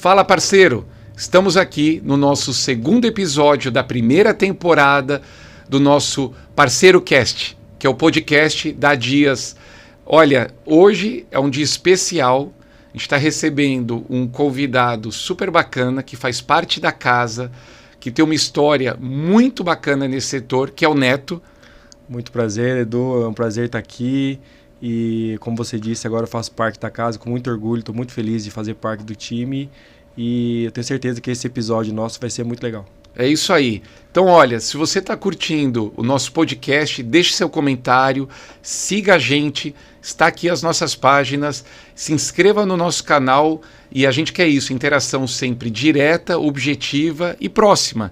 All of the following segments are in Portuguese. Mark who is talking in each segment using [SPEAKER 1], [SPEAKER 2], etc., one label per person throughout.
[SPEAKER 1] Fala, parceiro! Estamos aqui no nosso segundo episódio da primeira temporada do nosso Parceiro Cast, que é o podcast da Dias. Olha, hoje é um dia especial. A gente está recebendo um convidado super bacana que faz parte da casa, que tem uma história muito bacana nesse setor, que é o Neto.
[SPEAKER 2] Muito prazer, Edu. É um prazer estar aqui. E como você disse, agora eu faço parte da casa com muito orgulho. Estou muito feliz de fazer parte do time. E eu tenho certeza que esse episódio nosso vai ser muito legal.
[SPEAKER 1] É isso aí. Então, olha, se você está curtindo o nosso podcast, deixe seu comentário, siga a gente, está aqui as nossas páginas, se inscreva no nosso canal e a gente quer isso, interação sempre direta, objetiva e próxima.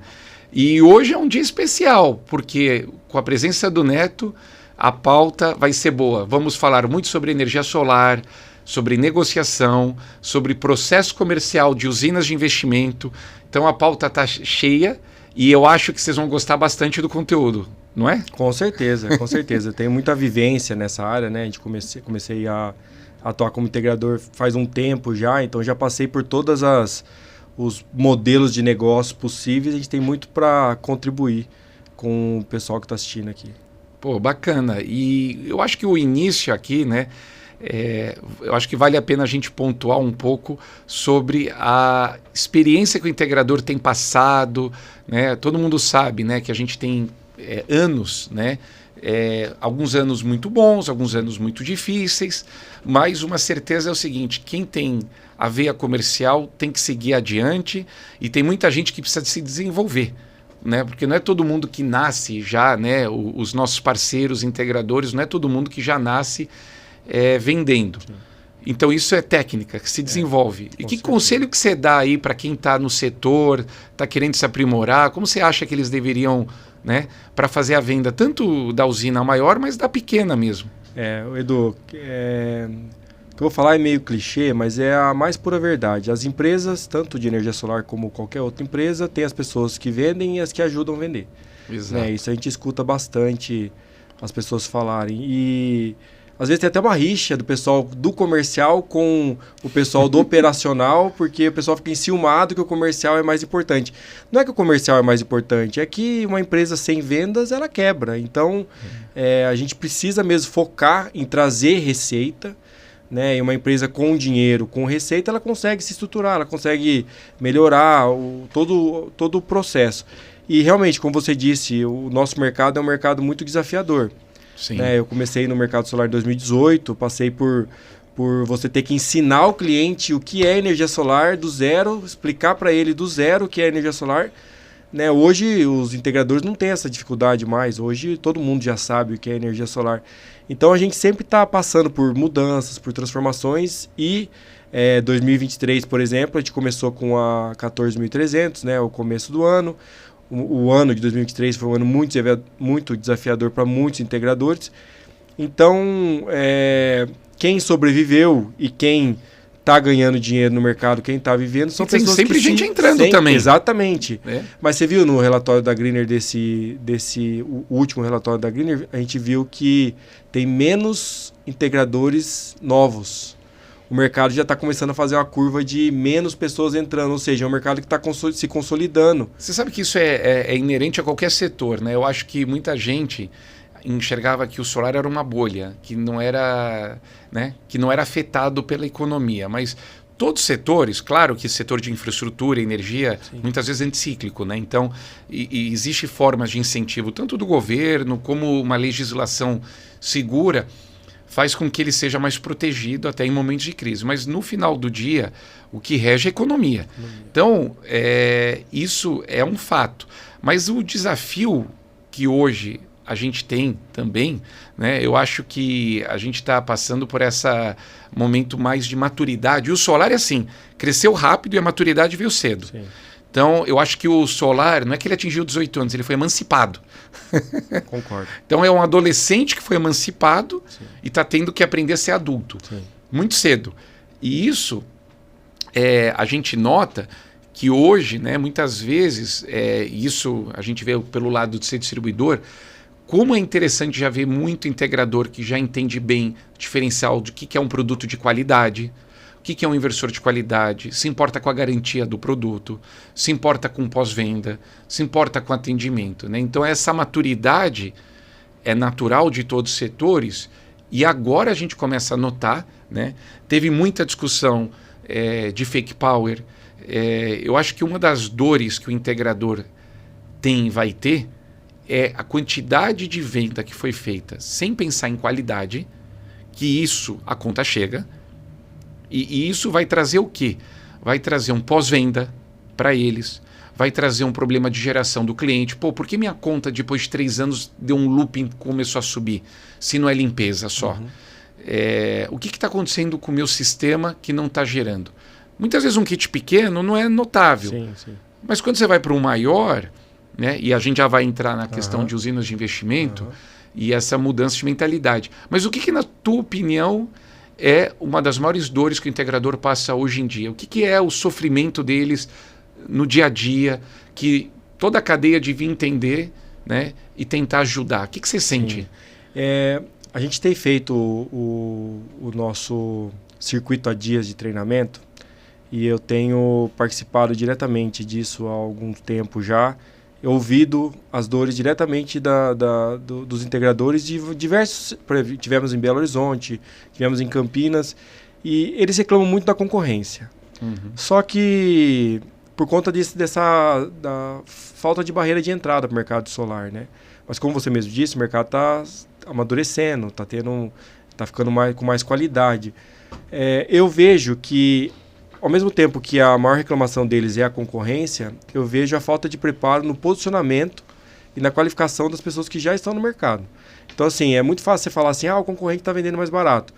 [SPEAKER 1] E hoje é um dia especial, porque com a presença do Neto, a pauta vai ser boa. Vamos falar muito sobre energia solar, sobre negociação, sobre processo comercial de usinas de investimento. Então a pauta está cheia e eu acho que vocês vão gostar bastante do conteúdo, não é?
[SPEAKER 2] Com certeza, com certeza. Tenho muita vivência nessa área, né? Comecei a atuar como integrador faz um tempo já, então já passei por todos os modelos de negócio possíveis. A gente tem muito para contribuir com o pessoal que está assistindo aqui.
[SPEAKER 1] Pô, bacana. E eu acho que o início aqui, né? Eu acho que vale a pena a gente pontuar um pouco sobre a experiência que o integrador tem passado, né? Todo mundo sabe, né, que a gente tem anos, né? Alguns anos muito bons, alguns anos muito difíceis, mas uma certeza é o seguinte: quem tem a veia comercial tem que seguir adiante e tem muita gente que precisa se desenvolver. Né? Porque não é todo mundo que nasce já, né? Os nossos parceiros integradores, não é todo mundo que já nasce vendendo. Sim. Então isso é técnica que se desenvolve. E que conselho que você dá aí para quem está no setor, está querendo se aprimorar? Como você acha que eles deveriam, né, para fazer a venda tanto da usina maior, mas da pequena mesmo?
[SPEAKER 2] Edu, o que eu vou falar é meio clichê, mas é a mais pura verdade. As empresas, tanto de energia solar como qualquer outra empresa, tem as pessoas que vendem e as que ajudam a vender.
[SPEAKER 1] Exato.
[SPEAKER 2] Né? Isso a gente escuta bastante as pessoas falarem. E às vezes tem até uma rixa do pessoal do comercial com o pessoal do operacional, porque o pessoal fica enciumado que o comercial é mais importante. Não é que o comercial é mais importante, é que uma empresa sem vendas, ela quebra. Então, a gente precisa mesmo focar em trazer receita, né? E uma empresa com dinheiro, com receita, ela consegue se estruturar, ela consegue melhorar todo o processo. E realmente, como você disse, o nosso mercado é um mercado muito desafiador.
[SPEAKER 1] Sim.
[SPEAKER 2] Né? Eu comecei no mercado solar em 2018, passei por você ter que ensinar o cliente o que é energia solar do zero, explicar para ele do zero o que é energia solar. Né? Hoje os integradores não têm essa dificuldade mais, hoje todo mundo já sabe o que é energia solar. Então a gente sempre está passando por mudanças, por transformações e 2023, por exemplo, a gente começou com a 14.300, né? O começo do ano. O ano de 2023 foi um ano muito desafiador para muitos integradores. Então, quem sobreviveu e quem está ganhando dinheiro no mercado, quem está vivendo, são pessoas
[SPEAKER 1] sempre
[SPEAKER 2] que
[SPEAKER 1] gente entrando também.
[SPEAKER 2] Exatamente. Mas você viu no relatório da Greener, o último relatório da Greener, a gente viu que tem menos integradores novos. O mercado já está começando a fazer uma curva de menos pessoas entrando, ou seja, é um mercado que está se consolidando.
[SPEAKER 1] Você sabe que isso é inerente a qualquer setor, né? Eu acho que muita gente enxergava que o solar era uma bolha, que não era, né, que não era afetado pela economia, mas todos os setores, claro que setor de infraestrutura, energia, sim, muitas vezes é anticíclico, né? Então, e existe formas de incentivo, tanto do governo como uma legislação segura, faz com que ele seja mais protegido até em momentos de crise. Mas no final do dia, o que rege é a economia. Então, isso é um fato. Mas o desafio que hoje a gente tem também, né, eu acho que a gente está passando por esse momento mais de maturidade. E o solar é assim, cresceu rápido e a maturidade veio cedo. Sim. Então, eu acho que o solar, não é que ele atingiu 18 anos, ele foi emancipado.
[SPEAKER 2] Concordo.
[SPEAKER 1] Então, é um adolescente que foi emancipado, sim, e está tendo que aprender a ser adulto. Sim. Muito cedo. E isso, a gente nota que hoje, né, muitas vezes, isso a gente vê pelo lado de ser distribuidor, como é interessante já ver muito integrador que já entende bem o diferencial do que é um produto de qualidade, que é um inversor de qualidade, se importa com a garantia do produto, se importa com pós-venda, se importa com atendimento, né? Então essa maturidade é natural de todos os setores e agora a gente começa a notar, né? Teve muita discussão de fake power. Eu acho que uma das dores que o integrador tem e vai ter é a quantidade de venda que foi feita sem pensar em qualidade, que isso a conta chega, e isso vai trazer o quê? Vai trazer um pós-venda para eles, vai trazer um problema de geração do cliente. Pô, por que minha conta depois de 3 anos deu um looping, começou a subir, se não é limpeza só? O que está acontecendo com o meu sistema que não está gerando? Muitas vezes um kit pequeno não é notável, sim. Mas quando você vai para um maior, né, e a gente já vai entrar na questão de usinas de investimento e essa mudança de mentalidade. Mas o que na tua opinião é uma das maiores dores que o integrador passa hoje em dia? O que é o sofrimento deles no dia a dia, que toda a cadeia devia entender, né, e tentar ajudar? O que você sente?
[SPEAKER 2] A gente tem feito o nosso circuito a dias de treinamento e eu tenho participado diretamente disso há algum tempo já, ouvido as dores diretamente dos integradores de diversos. Tivemos em Belo Horizonte, tivemos em Campinas, e eles reclamam muito da concorrência. Só que por conta da falta de barreira de entrada para o mercado solar, né? Mas como você mesmo disse, o mercado está amadurecendo, está ficando com mais qualidade. Eu vejo que, ao mesmo tempo que a maior reclamação deles é a concorrência, eu vejo a falta de preparo no posicionamento e na qualificação das pessoas que já estão no mercado. Então, assim, é muito fácil você falar assim, o concorrente está vendendo mais barato.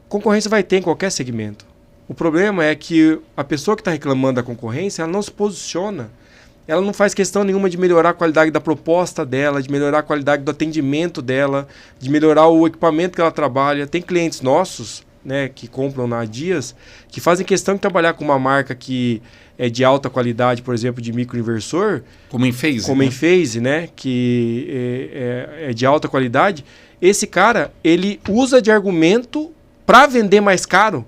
[SPEAKER 2] Concorrência vai ter em qualquer segmento. O problema é que a pessoa que está reclamando da concorrência, ela não se posiciona. Ela não faz questão nenhuma de melhorar a qualidade da proposta dela, de melhorar a qualidade do atendimento dela, de melhorar o equipamento que ela trabalha. Tem clientes nossos, né, que compram na Dias, que fazem questão de trabalhar com uma marca que é de alta qualidade, por exemplo, de microinversor.
[SPEAKER 1] Como Enphase.
[SPEAKER 2] Como Enphase, né, que é de alta qualidade. Esse cara, ele usa de argumento para vender mais caro.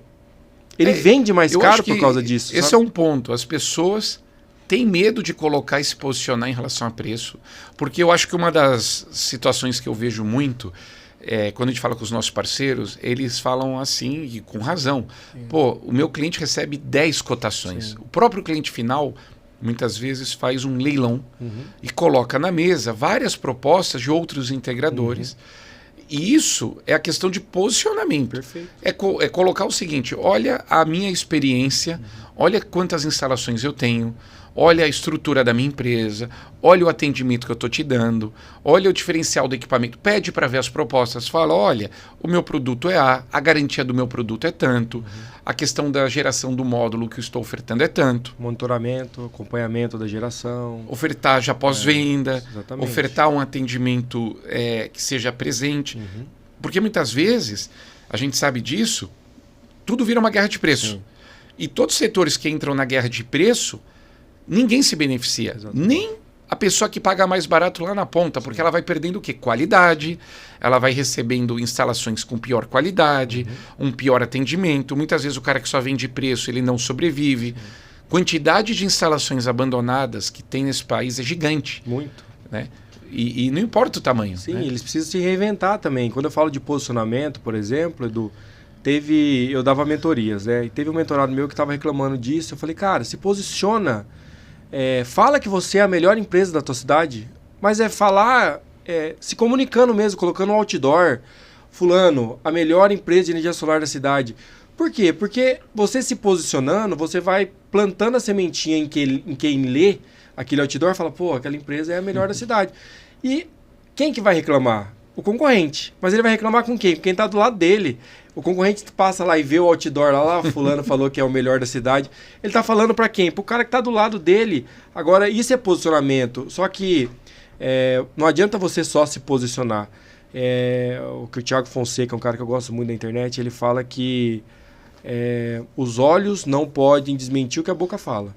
[SPEAKER 2] Ele vende mais caro por causa disso.
[SPEAKER 1] Esse é um ponto. As pessoas têm medo de colocar e se posicionar em relação a preço, porque eu acho que uma das situações que eu vejo muito quando a gente fala com os nossos parceiros, eles falam assim, e com razão. Pô, o meu cliente recebe 10 cotações. Sim. O próprio cliente final, muitas vezes, faz um leilão e coloca na mesa várias propostas de outros integradores. E isso é a questão de posicionamento.
[SPEAKER 2] Perfeito.
[SPEAKER 1] É colocar o seguinte, olha a minha experiência, olha quantas instalações eu tenho, olha a estrutura da minha empresa, olha o atendimento que eu estou te dando, olha o diferencial do equipamento, pede para ver as propostas, fala, olha, o meu produto é a garantia do meu produto é tanto, a questão da geração do módulo que eu estou ofertando é tanto.
[SPEAKER 2] Monitoramento, acompanhamento da geração.
[SPEAKER 1] Ofertar já pós-venda, ofertar um atendimento que seja presente. Porque muitas vezes, a gente sabe disso, tudo vira uma guerra de preço. Sim. E todos os setores que entram na guerra de preço, ninguém se beneficia. Exatamente. Nem a pessoa que paga mais barato lá na ponta, porque ela vai perdendo o quê? Qualidade, ela vai recebendo instalações com pior qualidade, um pior atendimento. Muitas vezes o cara que só vende preço, ele não sobrevive. Quantidade de instalações abandonadas que tem nesse país é gigante.
[SPEAKER 2] Muito.
[SPEAKER 1] Né? E não importa o tamanho.
[SPEAKER 2] Sim,
[SPEAKER 1] né?
[SPEAKER 2] Eles precisam se reinventar também. Quando eu falo de posicionamento, por exemplo, Edu, eu dava mentorias, né? E teve um mentorado meu que estava reclamando disso. Eu falei, cara, se posiciona. Fala que você é a melhor empresa da tua cidade, mas falar se comunicando mesmo, colocando um outdoor, fulano, a melhor empresa de energia solar da cidade. Por quê? Porque você se posicionando, você vai plantando a sementinha em quem lê aquele outdoor, fala, pô, aquela empresa é a melhor da cidade. E quem que vai reclamar? O concorrente. Mas ele vai reclamar com quem? Com quem está do lado dele. O concorrente passa lá e vê o outdoor lá, fulano falou que é o melhor da cidade. Ele está falando para quem? Para o cara que está do lado dele. Agora, isso é posicionamento. Só que não adianta você só se posicionar. O que o Thiago Fonseca, um cara que eu gosto muito da internet, ele fala que os olhos não podem desmentir o que a boca fala.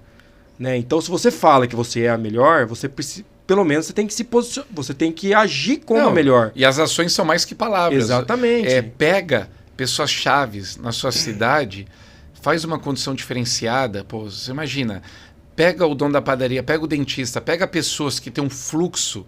[SPEAKER 2] Né? Então, se você fala que você é a melhor, você precisa... Pelo menos você tem que se posicionar, você tem que agir como a melhor.
[SPEAKER 1] E as ações são mais que palavras.
[SPEAKER 2] Exatamente.
[SPEAKER 1] Pega pessoas chaves na sua cidade, faz uma condição diferenciada. Pô, você imagina, pega o dono da padaria, pega o dentista, pega pessoas que têm um fluxo,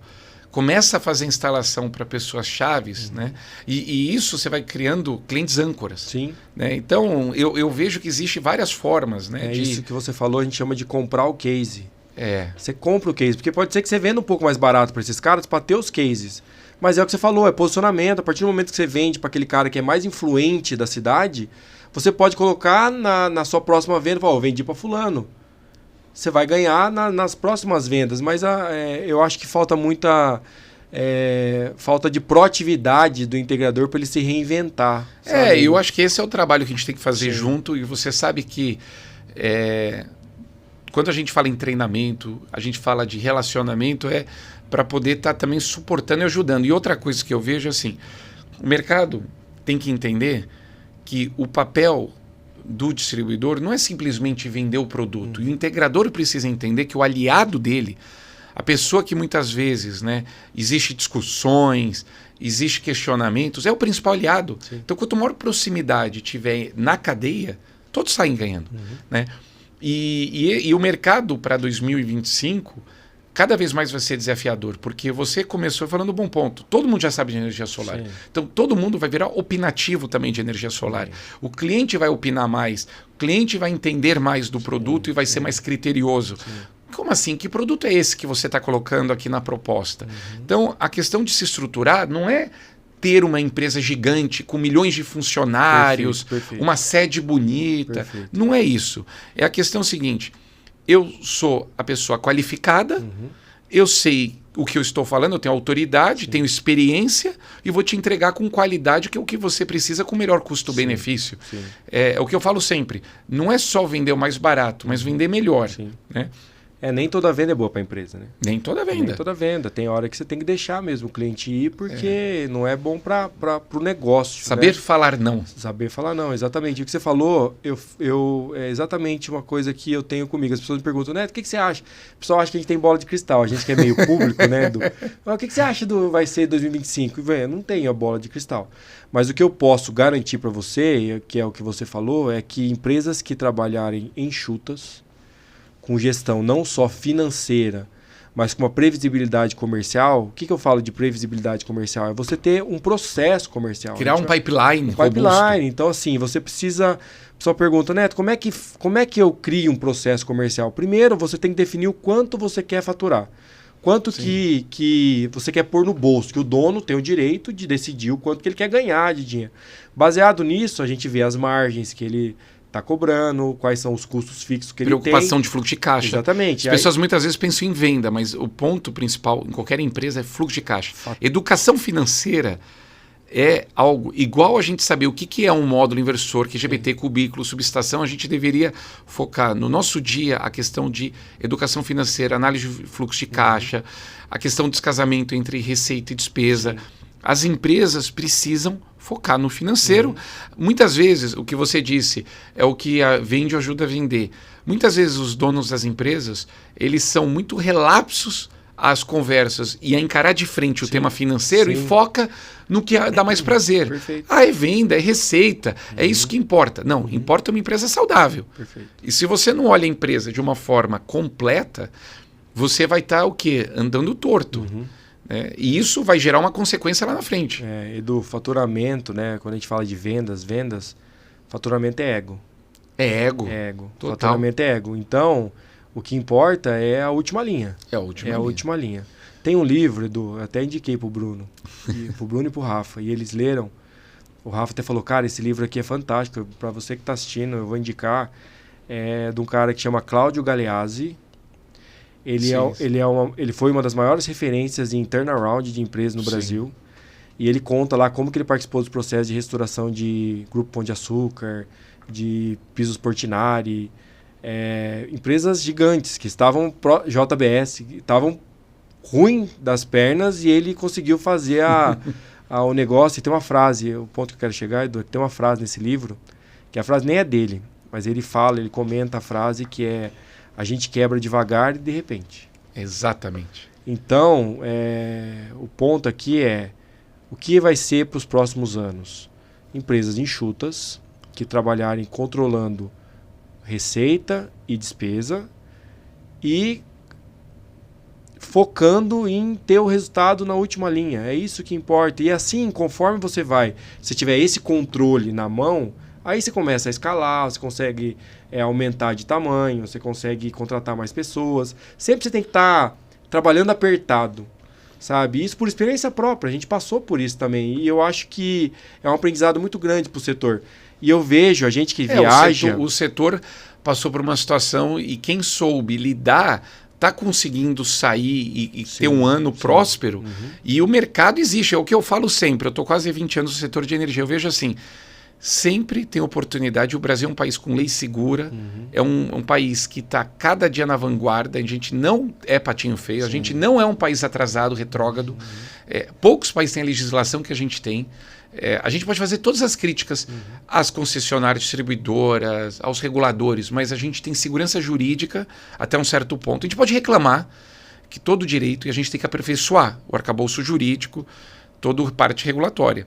[SPEAKER 1] começa a fazer instalação para pessoas chaves, né? E isso você vai criando clientes âncoras.
[SPEAKER 2] Sim.
[SPEAKER 1] Né? Então, eu vejo que existe várias formas, né?
[SPEAKER 2] Isso que você falou, a gente chama de comprar o case.
[SPEAKER 1] É.
[SPEAKER 2] Você compra o case, porque pode ser que você venda um pouco mais barato para esses caras para ter os cases. Mas é o que você falou, é posicionamento. A partir do momento que você vende para aquele cara que é mais influente da cidade, você pode colocar na sua próxima venda, falar, vendi para fulano. Você vai ganhar nas próximas vendas, mas eu acho que falta muita falta de proatividade do integrador para ele se reinventar. Sabe?
[SPEAKER 1] Eu acho que esse é o trabalho que a gente tem que fazer junto, e você sabe que quando a gente fala em treinamento, a gente fala de relacionamento, para poder estar também suportando e ajudando. E outra coisa que eu vejo assim, o mercado tem que entender que o papel do distribuidor não é simplesmente vender o produto. E o integrador precisa entender que o aliado dele, a pessoa que muitas vezes, né, existe discussões, existe questionamentos, é o principal aliado. Sim. Então, quanto maior proximidade tiver na cadeia, todos saem ganhando. Né? E o mercado para 2025 cada vez mais vai ser desafiador, porque você começou falando um bom ponto. Todo mundo já sabe de energia solar. Sim. Então, todo mundo vai virar opinativo também de energia solar. Sim. O cliente vai opinar mais, o cliente vai entender mais do produto e vai ser mais criterioso. Sim. Como assim? Que produto é esse que você está colocando aqui na proposta? Então, a questão de se estruturar não é ter uma empresa gigante com milhões de funcionários, perfeito. Uma sede bonita. Perfeito. Não é isso. É a questão seguinte: eu sou a pessoa qualificada, eu sei o que eu estou falando, eu tenho autoridade, tenho experiência e vou te entregar com qualidade, que é o que você precisa, com o melhor custo-benefício. É o que eu falo sempre, não é só vender o mais barato, mas vender melhor. Né?
[SPEAKER 2] Nem toda venda é boa para a empresa, né?
[SPEAKER 1] Nem toda venda.
[SPEAKER 2] Nem toda venda. Tem hora que você tem que deixar mesmo o cliente ir, porque não é bom para o negócio.
[SPEAKER 1] Saber falar não.
[SPEAKER 2] Saber falar não, exatamente. O que você falou, é exatamente uma coisa que eu tenho comigo. As pessoas me perguntam, Neto, o que você acha? O pessoal acha que a gente tem bola de cristal. A gente que é meio público, né? O que você acha vai ser 2025? Eu não tenho a bola de cristal. Mas o que eu posso garantir para você, que é o que você falou, é que empresas que trabalharem enxutas, com gestão não só financeira, mas com uma previsibilidade comercial. O que eu falo de previsibilidade comercial? É você ter um processo comercial.
[SPEAKER 1] Criar um pipeline.
[SPEAKER 2] Então, assim, você precisa... A pessoa pergunta, Neto, como é que eu crio um processo comercial? Primeiro, você tem que definir o quanto você quer faturar. Quanto que você quer pôr no bolso, que o dono tem o direito de decidir o quanto que ele quer ganhar de dinheiro. Baseado nisso, a gente vê as margens que ele está cobrando, quais são os custos fixos que ele tem.
[SPEAKER 1] Preocupação de fluxo de caixa.
[SPEAKER 2] Exatamente.
[SPEAKER 1] As pessoas muitas vezes pensam em venda, mas o ponto principal em qualquer empresa é fluxo de caixa. Educação financeira é algo igual a gente saber o que é um módulo inversor, QGBT, cubículo, subestação. A gente deveria focar no nosso dia a questão de educação financeira, análise de fluxo de caixa, a questão do descasamento entre receita e despesa. Sim. As empresas precisam focar no financeiro. Muitas vezes, o que você disse é o que a vende ajuda a vender. Muitas vezes os donos das empresas, eles são muito relapsos às conversas e a encarar de frente o tema financeiro e foca no que dá mais prazer.
[SPEAKER 2] Perfeito.
[SPEAKER 1] É venda, é receita, é isso que importa. Não, importa uma empresa saudável.
[SPEAKER 2] Perfeito.
[SPEAKER 1] E se você não olha a empresa de uma forma completa, você vai estar o quê? Andando torto. E isso vai gerar uma consequência lá na frente.
[SPEAKER 2] E do faturamento, né? Quando a gente fala de vendas, faturamento é ego.
[SPEAKER 1] É ego.
[SPEAKER 2] Total. Faturamento é ego. Então, o que importa é a última linha.
[SPEAKER 1] É a última linha.
[SPEAKER 2] Tem um livro, Edu, eu até indiquei pro Bruno. Pro Bruno e pro Rafa. E eles leram. O Rafa até falou, cara, esse livro aqui é fantástico. Para você que está assistindo, eu vou indicar. É de um cara que chama Cláudio Galeazzi. Ele foi uma das maiores referências em turnaround de empresas no Brasil. E ele conta lá como que ele participou dos processos de restauração de Grupo Pão de Açúcar, de Pisos Portinari, empresas gigantes que estavam, JBS, estavam ruim das pernas, e ele conseguiu fazer o negócio. E tem uma frase, o ponto que eu quero chegar, Edu, tem uma frase nesse livro, que a frase nem é dele, mas ele comenta a frase que é: a gente quebra devagar e de repente.
[SPEAKER 1] Exatamente.
[SPEAKER 2] Então, o ponto aqui é: o que vai ser para os próximos anos? empresas enxutas que trabalharem controlando receita e despesa e focando em ter o resultado na última linha. É isso que importa. E assim, conforme você tiver esse controle na mão, aí você começa a escalar, você consegue aumentar de tamanho, você consegue contratar mais pessoas. Sempre você tem que estar trabalhando apertado, sabe? Isso por experiência própria. A gente passou por isso também. E eu acho que é um aprendizado muito grande para o setor. E eu vejo a gente que viaja...
[SPEAKER 1] O setor passou por uma situação e quem soube lidar está conseguindo sair e ter um ano próspero. E o mercado existe. É o que eu falo sempre. Eu estou quase 20 anos no setor de energia. Eu vejo assim... Sempre tem oportunidade. O Brasil é um país com lei segura, é um país que está cada dia na vanguarda. A gente não é patinho feio, a gente não é um país atrasado, retrógrado. Poucos países têm a legislação que a gente tem. A gente pode fazer todas as críticas às concessionárias distribuidoras, aos reguladores, mas a gente tem segurança jurídica até um certo ponto. A gente pode reclamar que todo direito, e a gente tem que aperfeiçoar o arcabouço jurídico, toda parte regulatória.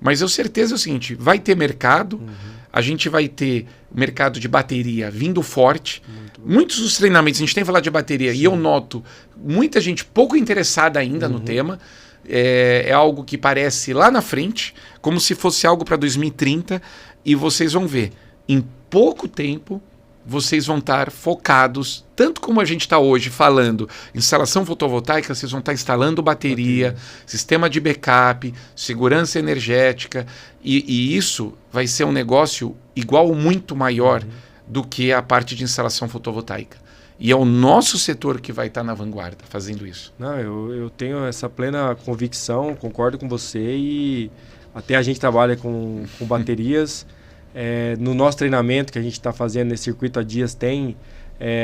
[SPEAKER 1] Mas eu certeza é o seguinte, vai ter mercado, a gente vai ter mercado de bateria vindo forte. Muitos dos treinamentos, a gente tem falado de bateria, e eu noto muita gente pouco interessada ainda no tema. É algo que parece lá na frente, como se fosse algo para 2030, e vocês vão ver, em pouco tempo, vocês vão estar focados, tanto como a gente está hoje falando instalação fotovoltaica, vocês vão estar instalando bateria, sistema de backup, segurança energética, e isso vai ser um negócio igual ou muito maior do que a parte de instalação fotovoltaica. E é o nosso setor que vai estar na vanguarda fazendo isso.
[SPEAKER 2] Não, eu tenho essa plena convicção, concordo com você, e até a gente trabalha com baterias. No nosso treinamento que a gente está fazendo nesse circuito há dias tem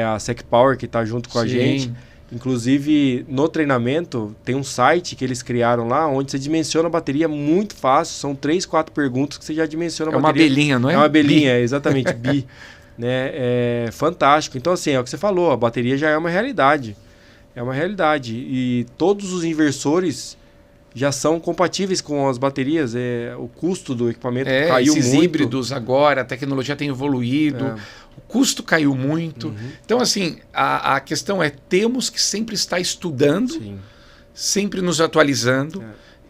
[SPEAKER 2] a Sec Power que está junto com a gente. Inclusive no treinamento tem um site que eles criaram lá onde você dimensiona a bateria muito fácil. São 3, 4 perguntas que você já dimensiona a bateria.
[SPEAKER 1] É uma abelhinha, não é?
[SPEAKER 2] É uma abelhinha, exatamente, bi. Né? É fantástico. Então assim, é o que você falou, a bateria já é uma realidade. É uma realidade. E todos os inversores já são compatíveis com as baterias. O custo do equipamento caiu muito.
[SPEAKER 1] Esses híbridos agora, a tecnologia tem evoluído, o custo caiu muito. Então, assim, a questão é, temos que sempre estar estudando, sempre nos atualizando.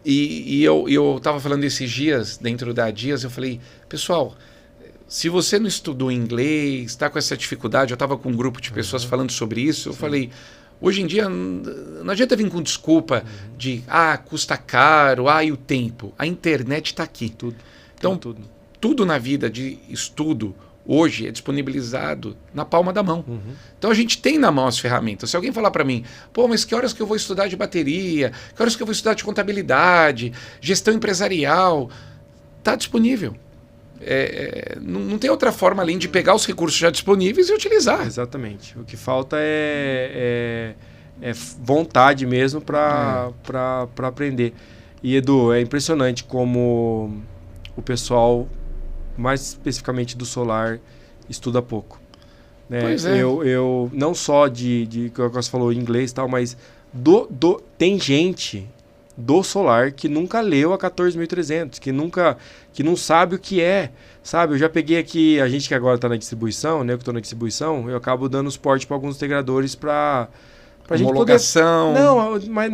[SPEAKER 1] E eu estava falando esses dias, dentro da Dias, eu falei, pessoal, se você não estudou inglês, está com essa dificuldade, eu estava com um grupo de pessoas falando sobre isso, eu falei... Hoje em dia, não adianta vir com desculpa de, custa caro, e o tempo. A internet está aqui. Então, tudo na vida de estudo, hoje, é disponibilizado na palma da mão. Então, a gente tem na mão as ferramentas. Se alguém falar para mim, mas que horas que eu vou estudar de bateria? Que horas que eu vou estudar de contabilidade? Gestão empresarial? Está disponível. Não tem outra forma além de pegar os recursos já disponíveis e utilizar.
[SPEAKER 2] Exatamente. O que falta é vontade mesmo para aprender. E Edu, é impressionante como o pessoal, mais especificamente do solar, estuda pouco. Né?
[SPEAKER 1] Pois é.
[SPEAKER 2] Eu não só de que você falou em inglês e tal, mas tem gente do solar que nunca leu a 14.300, que não sabe o que é, sabe? Eu já peguei aqui, a gente que agora está na distribuição, né? Eu que estou na distribuição, eu acabo dando suporte para alguns integradores para a gente poder... Não, mas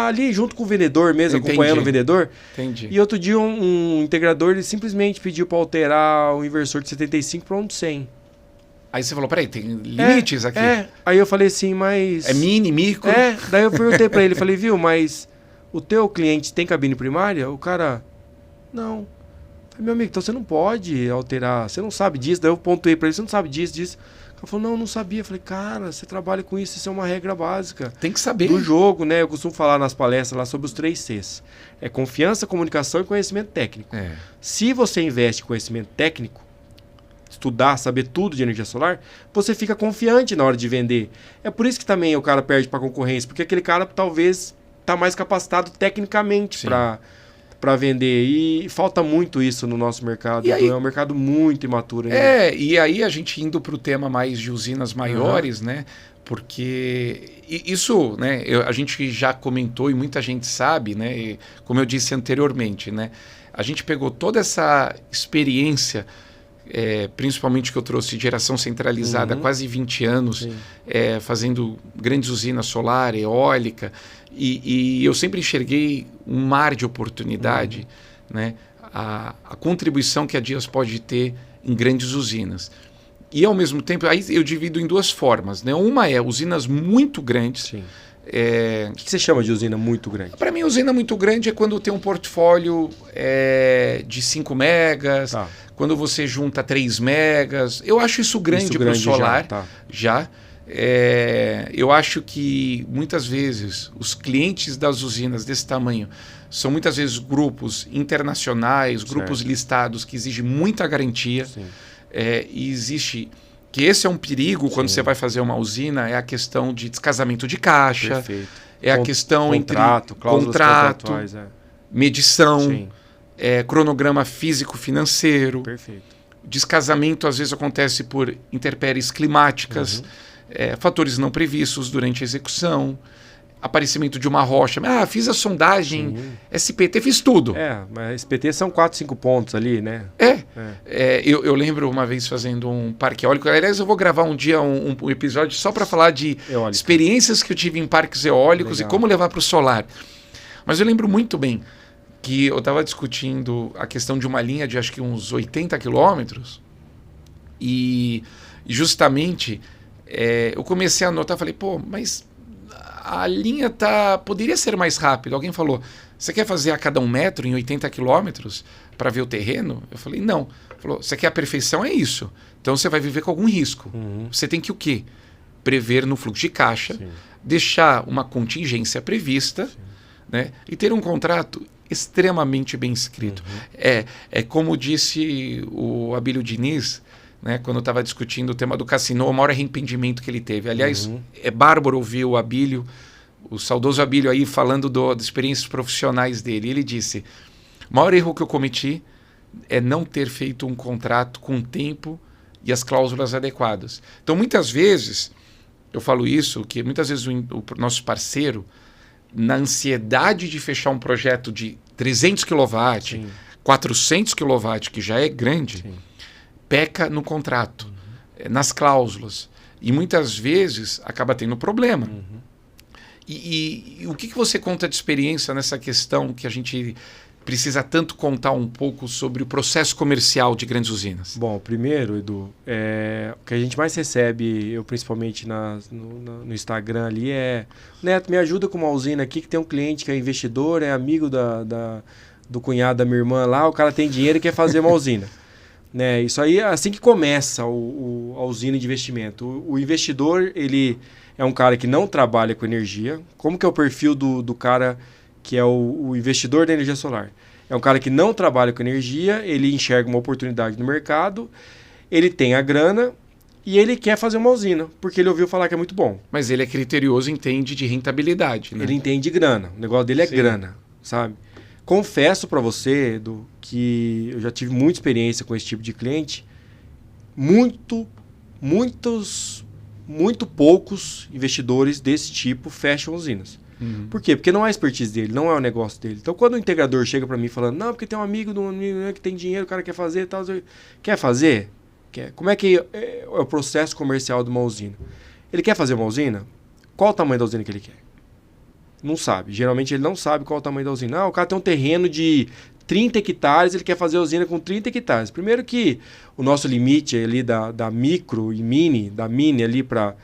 [SPEAKER 2] ali junto com o vendedor mesmo, acompanhando o vendedor.
[SPEAKER 1] Entendi.
[SPEAKER 2] E outro dia um integrador, ele simplesmente pediu para alterar o inversor de 75 para um de 100.
[SPEAKER 1] Aí você falou, peraí, tem limites aqui?
[SPEAKER 2] Aí eu falei assim, mas...
[SPEAKER 1] É mini, micro?
[SPEAKER 2] Daí eu perguntei para ele, falei, viu, mas... O teu cliente tem cabine primária? O cara, não. Falei, meu amigo, então você não pode alterar, você não sabe disso. Daí eu pontuei para ele, você não sabe disso. O cara falou, não sabia. Falei, cara, você trabalha com isso é uma regra básica.
[SPEAKER 1] Tem que saber.
[SPEAKER 2] Do jogo, né? Eu costumo falar nas palestras lá sobre os 3 Cs. É confiança, comunicação e conhecimento técnico. Se você investe em conhecimento técnico, estudar, saber tudo de energia solar, você fica confiante na hora de vender. É por isso que também o cara perde para a concorrência, porque aquele cara talvez... está mais capacitado tecnicamente para vender. E falta muito isso no nosso mercado.
[SPEAKER 1] E aí,
[SPEAKER 2] é um mercado muito imaturo ainda.
[SPEAKER 1] E aí a gente indo para o tema mais de usinas maiores, né? Porque isso, né, a gente já comentou e muita gente sabe, né? E, como eu disse anteriormente, né? A gente pegou toda essa experiência, principalmente que eu trouxe de geração centralizada há quase 20 anos, fazendo grandes usinas solar, eólica, e eu sempre enxerguei um mar de oportunidade, né? A contribuição que a Dias pode ter em grandes usinas. E, ao mesmo tempo, aí eu divido em duas formas, né? Uma é usinas muito grandes.
[SPEAKER 2] Sim. O que você chama de usina muito grande?
[SPEAKER 1] Para mim, usina muito grande é quando tem um portfólio de 5 megas, quando você junta 3 megas. Eu acho isso grande para o solar. Já. Eu acho que, muitas vezes, os clientes das usinas desse tamanho são, muitas vezes, grupos internacionais, grupos listados que exigem muita garantia. Sim. E existe... que esse é um perigo quando você vai fazer uma usina, é a questão de descasamento de caixa. Perfeito. É a questão
[SPEAKER 2] contrato,
[SPEAKER 1] entre contrato, medição, cronograma físico-financeiro.
[SPEAKER 2] Perfeito.
[SPEAKER 1] Descasamento às vezes acontece por intempéries climáticas, fatores não previstos durante a execução, aparecimento de uma rocha. Fiz a sondagem, SPT, fiz tudo.
[SPEAKER 2] Mas SPT são 4, 5 pontos ali, né?
[SPEAKER 1] Eu lembro uma vez fazendo um parque eólico. Aliás, eu vou gravar um dia um episódio só para falar de experiências que eu tive em parques eólicos. Legal. E como levar para o solar. Mas eu lembro muito bem que eu estava discutindo a questão de uma linha de acho que uns 80 quilômetros e justamente eu comecei a notar, falei, mas a linha poderia ser mais rápida. Alguém falou, você quer fazer a cada 1 metro em 80 quilômetros para ver o terreno? Eu falei, não. Falou, você quer a perfeição? É isso. Então você vai viver com algum risco. Você tem que o quê? Prever no fluxo de caixa, deixar uma contingência prevista, né? E ter um contrato extremamente bem escrito. É como disse o Abílio Diniz, né, quando estava discutindo o tema do Cassino, o maior arrependimento que ele teve. Aliás, é bárbaro ouvir o Abílio, o saudoso Abílio aí falando das experiências profissionais dele. Ele disse, o maior erro que eu cometi é não ter feito um contrato com tempo e as cláusulas adequadas. Então, muitas vezes, eu falo isso, que muitas vezes o nosso parceiro, na ansiedade de fechar um projeto de 300 kW, 400 kW, que já é grande, peca no contrato, nas cláusulas. E muitas vezes acaba tendo problema. E o que você conta de experiência nessa questão que a gente precisa tanto contar um pouco sobre o processo comercial de grandes usinas?
[SPEAKER 2] Bom, primeiro, Edu, o que a gente mais recebe, eu principalmente no Instagram ali, Neto, me ajuda com uma usina aqui que tem um cliente que é investidor, é amigo do cunhado da minha irmã lá, o cara tem dinheiro e quer fazer uma usina. Né, isso aí é assim que começa a usina de investimento. O investidor, ele é um cara que não trabalha com energia. Como que é o perfil do cara que é o investidor da energia solar? É um cara que não trabalha com energia, ele enxerga uma oportunidade no mercado, ele tem a grana e ele quer fazer uma usina, porque ele ouviu falar que é muito bom.
[SPEAKER 1] Mas ele é criterioso, entende de rentabilidade, né?
[SPEAKER 2] Ele entende de grana, o negócio dele é grana, sabe? Confesso para você, Edu, que eu já tive muita experiência com esse tipo de cliente. Muito poucos investidores desse tipo fecham usinas. Por quê? Porque não é a expertise dele, não é o negócio dele. Então, quando o integrador chega para mim falando, não, porque tem um amigo que tem dinheiro, o cara quer fazer, tal, quer fazer? Quer. Como é que é o processo comercial de uma usina? Ele quer fazer uma usina? Qual o tamanho da usina que ele quer? Não sabe. Geralmente ele não sabe qual é o tamanho da usina. O cara tem um terreno de 30 hectares, ele quer fazer a usina com 30 hectares. Primeiro que o nosso limite ali da micro e mini, da mini ali para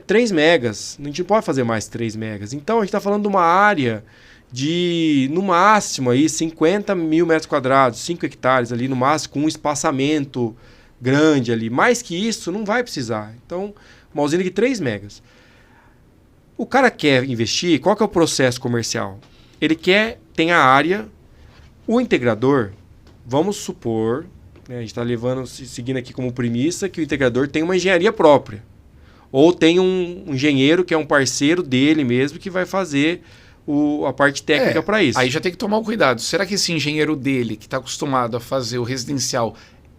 [SPEAKER 2] 3 megas. A gente não pode fazer mais 3 megas. Então a gente está falando de uma área de, no máximo, aí, 50 mil metros quadrados, 5 hectares ali, no máximo, com um espaçamento grande ali. Mais que isso, não vai precisar. Então, uma usina de 3 megas. O cara quer investir, qual que é o processo comercial? Ele tem a área, o integrador, vamos supor, né, a gente está seguindo aqui como premissa, que o integrador tem uma engenharia própria. Ou tem um engenheiro que é um parceiro dele mesmo, que vai fazer a parte técnica para isso.
[SPEAKER 1] Aí já tem que tomar o cuidado. Será que esse engenheiro dele, que está acostumado a fazer o residencial,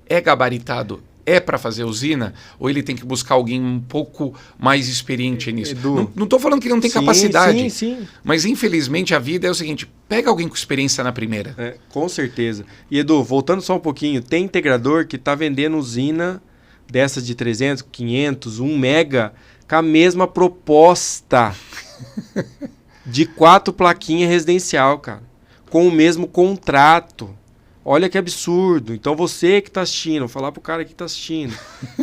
[SPEAKER 1] é gabaritado? É para fazer usina? Ou ele tem que buscar alguém um pouco mais experiente nisso?
[SPEAKER 2] Edu,
[SPEAKER 1] não estou falando que ele não tem capacidade.
[SPEAKER 2] Sim.
[SPEAKER 1] Mas infelizmente a vida é o seguinte, pega alguém com experiência na primeira.
[SPEAKER 2] Com certeza. E Edu, voltando só um pouquinho, tem integrador que está vendendo usina dessas de 300, 500, 1 mega, com a mesma proposta de 4 plaquinhas residencial, cara. Com o mesmo contrato. Olha que absurdo. Então você que está assistindo, vou falar pro cara que está assistindo.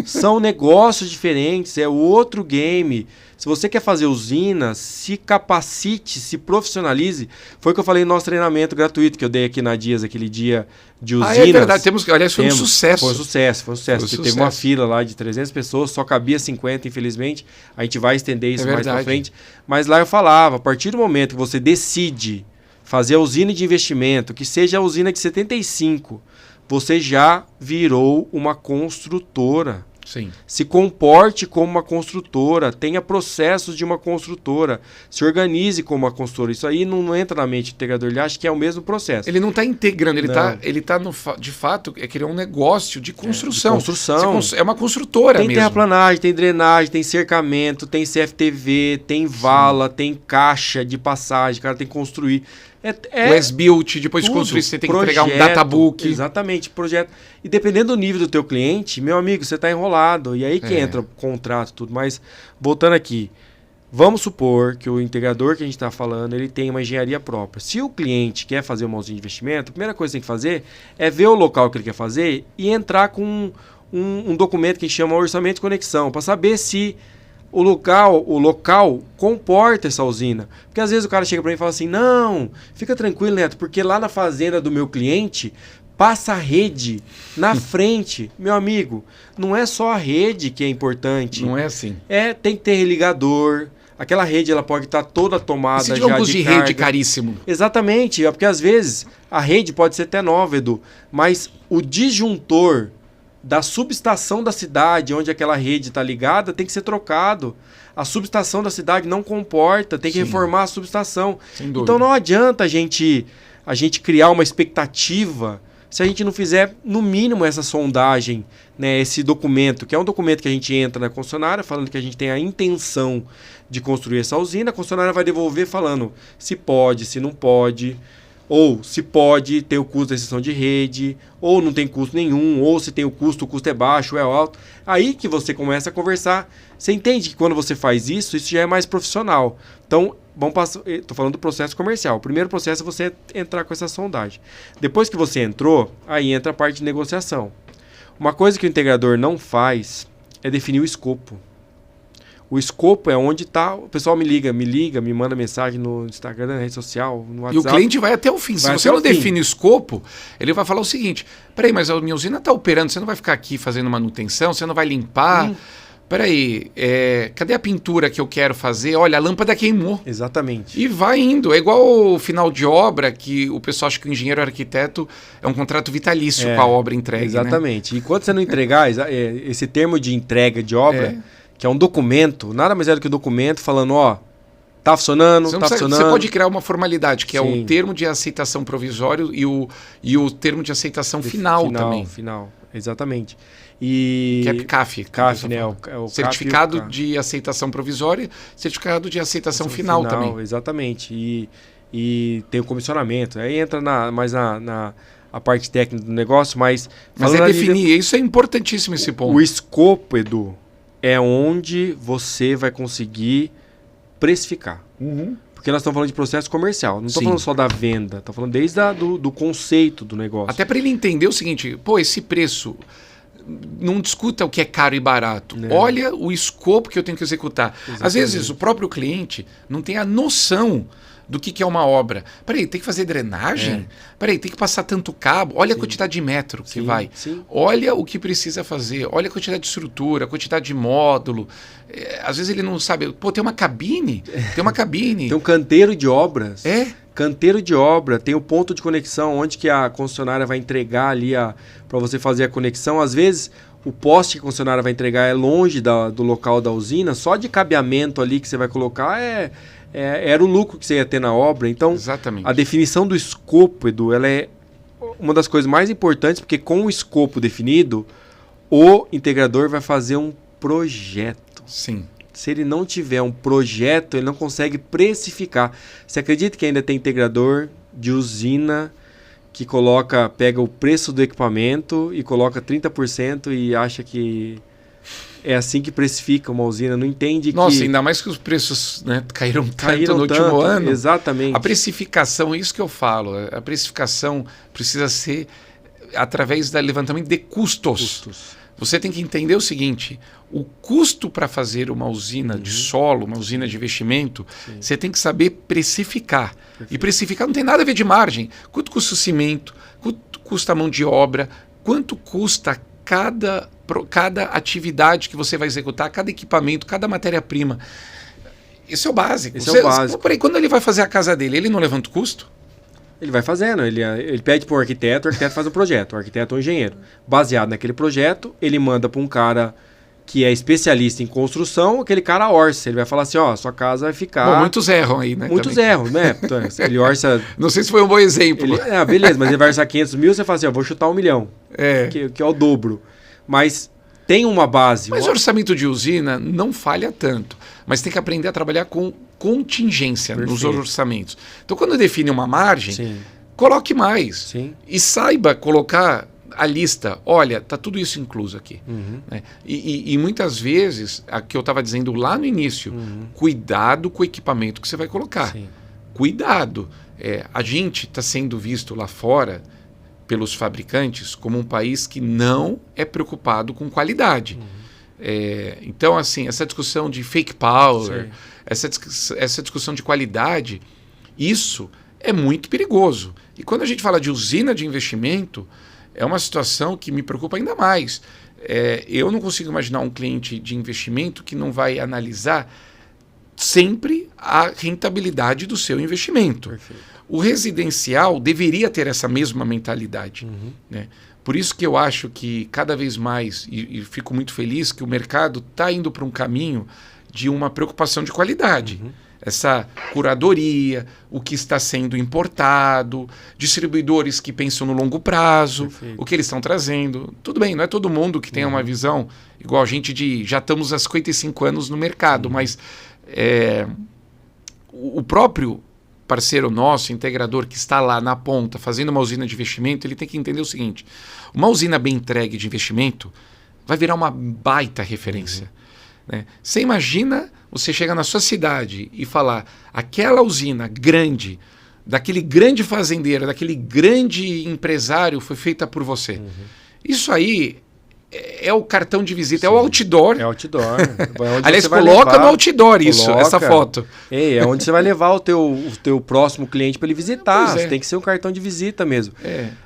[SPEAKER 2] São negócios diferentes, é outro game. Se você quer fazer usina, se capacite, se profissionalize. Foi o que eu falei no nosso treinamento gratuito que eu dei aqui na Dias, aquele dia de usinas.
[SPEAKER 1] É verdade, aliás, foi um sucesso.
[SPEAKER 2] Foi um sucesso. Teve uma fila lá de 300 pessoas, só cabia 50, infelizmente. A gente vai estender isso mais pra frente. Mas lá eu falava, a partir do momento que você decide fazer a usina de investimento, que seja a usina de 75, você já virou uma construtora.
[SPEAKER 1] Sim.
[SPEAKER 2] Se comporte como uma construtora, tenha processos de uma construtora, se organize como uma construtora. Isso aí não entra na mente do integrador, ele acha que é o mesmo processo.
[SPEAKER 1] Ele não está integrando, ele está de fato, criar um negócio de construção.
[SPEAKER 2] Construção.
[SPEAKER 1] É uma construtora mesmo.
[SPEAKER 2] Tem terraplanagem, tem drenagem, tem cercamento, tem CFTV, tem vala, tem caixa de passagem, o cara tem que construir.
[SPEAKER 1] O S-Built, depois de construir, você tem que entregar um databook.
[SPEAKER 2] Exatamente, projeto. E dependendo do nível do teu cliente, meu amigo, você está enrolado. E aí que entra o contrato, tudo. Mas, voltando aqui, vamos supor que o integrador que a gente está falando, ele tem uma engenharia própria. Se o cliente quer fazer uma usina de investimento, a primeira coisa que tem que fazer é ver o local que ele quer fazer e entrar com um documento que a gente chama orçamento de conexão, para saber se o local comporta essa usina. Porque às vezes o cara chega para mim e fala assim, não, fica tranquilo, Neto, porque lá na fazenda do meu cliente passa a rede na frente. Meu amigo, não é só a rede que é importante.
[SPEAKER 1] Não é assim.
[SPEAKER 2] Tem que ter religador. Aquela rede ela pode estar toda tomada já de carga.
[SPEAKER 1] Custo de rede caríssimo.
[SPEAKER 2] Exatamente, porque às vezes a rede pode ser até nova, Edu, mas o disjuntor da subestação da cidade, onde aquela rede está ligada, tem que ser trocado. A subestação da cidade não comporta, tem que reformar a subestação. Então não adianta a gente criar uma expectativa se a gente não fizer, no mínimo, essa sondagem, né, esse documento, que é um documento que a gente entra na concessionária, falando que a gente tem a intenção de construir essa usina, a concessionária vai devolver falando se pode, se não pode, ou se pode ter o custo da extensão de rede, ou não tem custo nenhum, ou se tem o custo é baixo ou é alto. Aí que você começa a conversar. Você entende que quando você faz isso já é mais profissional. Então, estou falando do processo comercial. O primeiro processo é você entrar com essa sondagem. Depois que você entrou, aí entra a parte de negociação. Uma coisa que o integrador não faz é definir o escopo. O escopo é onde está. O pessoal me liga, me manda mensagem no Instagram, na rede social, no WhatsApp.
[SPEAKER 1] E o cliente vai até o fim. Se você não define o escopo, ele vai falar o seguinte: peraí, mas a minha usina está operando, você não vai ficar aqui fazendo manutenção, você não vai limpar. Peraí, cadê a pintura que eu quero fazer? Olha, a lâmpada queimou.
[SPEAKER 2] Exatamente.
[SPEAKER 1] E vai indo. É igual o final de obra, que o pessoal acha que o engenheiro arquiteto é um contrato vitalício com a obra entregue.
[SPEAKER 2] Exatamente. Né? E quando você não entregar, esse termo de entrega de obra, que é um documento, nada mais é do que um documento falando, tá funcionando, funcionando.
[SPEAKER 1] Você pode criar uma formalidade, que é o termo de aceitação provisório e o termo de aceitação final também.
[SPEAKER 2] Final, exatamente. E
[SPEAKER 1] que é CAF.
[SPEAKER 2] CAF, né? O
[SPEAKER 1] certificado de aceitação provisória, certificado de aceitação final também.
[SPEAKER 2] Exatamente. E tem o comissionamento. Aí entra mais na parte técnica do negócio, mas
[SPEAKER 1] é definir, isso é importantíssimo esse ponto.
[SPEAKER 2] O escopo, Edu, é onde você vai conseguir precificar. Porque nós estamos falando de processo comercial. Não estou falando só da venda. Estou falando desde do conceito do negócio.
[SPEAKER 1] Até para ele entender o seguinte, esse preço... Não discuta o que é caro e barato. Olha o escopo que eu tenho que executar. Exatamente. Às vezes o próprio cliente não tem a noção do que é uma obra. Peraí, tem que fazer drenagem? Peraí, tem que passar tanto cabo? Olha a quantidade de metro que vai. Olha o que precisa fazer. Olha a quantidade de estrutura, a quantidade de módulo. Às vezes ele não sabe. Tem uma cabine? Tem uma cabine.
[SPEAKER 2] Tem um canteiro de obras. Canteiro de obra, tem o ponto de conexão, onde que a concessionária vai entregar ali para você fazer a conexão. Às vezes, o poste que a concessionária vai entregar é longe do local da usina, só de cabeamento ali que você vai colocar era o lucro que você ia ter na obra. Então,
[SPEAKER 1] exatamente.
[SPEAKER 2] A definição do escopo, Edu, ela é uma das coisas mais importantes, porque com o escopo definido, o integrador vai fazer um projeto.
[SPEAKER 1] Sim.
[SPEAKER 2] Se ele não tiver um projeto, ele não consegue precificar. Você acredita que ainda tem integrador de usina que pega o preço do equipamento e coloca 30% e acha que é assim que precifica uma usina? Não entende que...
[SPEAKER 1] Nossa, ainda mais que os preços, né, caíram tanto no último ano.
[SPEAKER 2] Exatamente.
[SPEAKER 1] A precificação, é isso que eu falo, a precificação precisa ser através do levantamento de custos. Você tem que entender o seguinte, o custo para fazer uma usina de solo, uma usina de investimento, você tem que saber precificar. Perfeito. E precificar não tem nada a ver de margem. Quanto custa o cimento, quanto custa a mão de obra, quanto custa cada atividade que você vai executar, cada equipamento, cada matéria-prima. Isso é o básico.
[SPEAKER 2] É o básico.
[SPEAKER 1] Porém, quando ele vai fazer a casa dele, ele não levanta o custo?
[SPEAKER 2] Ele vai fazendo, ele pede para o arquiteto faz o projeto, o arquiteto é o engenheiro. Baseado naquele projeto, ele manda para um cara que é especialista em construção, aquele cara orça. Ele vai falar assim, sua casa vai ficar...
[SPEAKER 1] Bom, muitos erram aí, né?
[SPEAKER 2] Muitos erram, né? Ele orça...
[SPEAKER 1] Não sei se foi um bom exemplo.
[SPEAKER 2] Beleza, mas ele vai orçar 500 mil, você fala assim, vou chutar 1 milhão, que é o dobro. Mas tem uma base.
[SPEAKER 1] Mas o orçamento de usina não falha tanto, mas tem que aprender a trabalhar com contingência nos orçamentos. Então, quando define uma margem, coloque mais.
[SPEAKER 2] Sim.
[SPEAKER 1] E saiba colocar a lista. Olha, está tudo isso incluso aqui. Né? E muitas vezes, a que eu estava dizendo lá no início, cuidado com o equipamento que você vai colocar.
[SPEAKER 2] Sim.
[SPEAKER 1] Cuidado. A gente está sendo visto lá fora pelos fabricantes como um país que não é preocupado com qualidade. Então, assim, essa discussão de fake power, essa discussão de qualidade, isso é muito perigoso. E quando a gente fala de usina de investimento, é uma situação que me preocupa ainda mais. Eu não consigo imaginar um cliente de investimento que não vai analisar sempre a rentabilidade do seu investimento.
[SPEAKER 2] Perfeito.
[SPEAKER 1] O residencial deveria ter essa mesma mentalidade. Né? Por isso que eu acho que cada vez mais, e fico muito feliz que o mercado está indo para um caminho de uma preocupação de qualidade. Essa curadoria, o que está sendo importado, distribuidores que pensam no longo prazo, o que eles estão trazendo. Tudo bem, não é todo mundo que tem uma visão igual a gente de já estamos há 55 anos no mercado, mas o próprio parceiro nosso, integrador, que está lá na ponta fazendo uma usina de investimento, ele tem que entender o seguinte, uma usina bem entregue de investimento vai virar uma baita referência. Né? Você imagina, você chega na sua cidade e falar, aquela usina grande, daquele grande fazendeiro, daquele grande empresário foi feita por você. Isso aí é o cartão de visita, é o outdoor.
[SPEAKER 2] É outdoor.
[SPEAKER 1] Aliás, coloca no outdoor essa foto.
[SPEAKER 2] É onde você vai levar o teu próximo cliente para ele visitar. Você tem que ser um cartão de visita mesmo.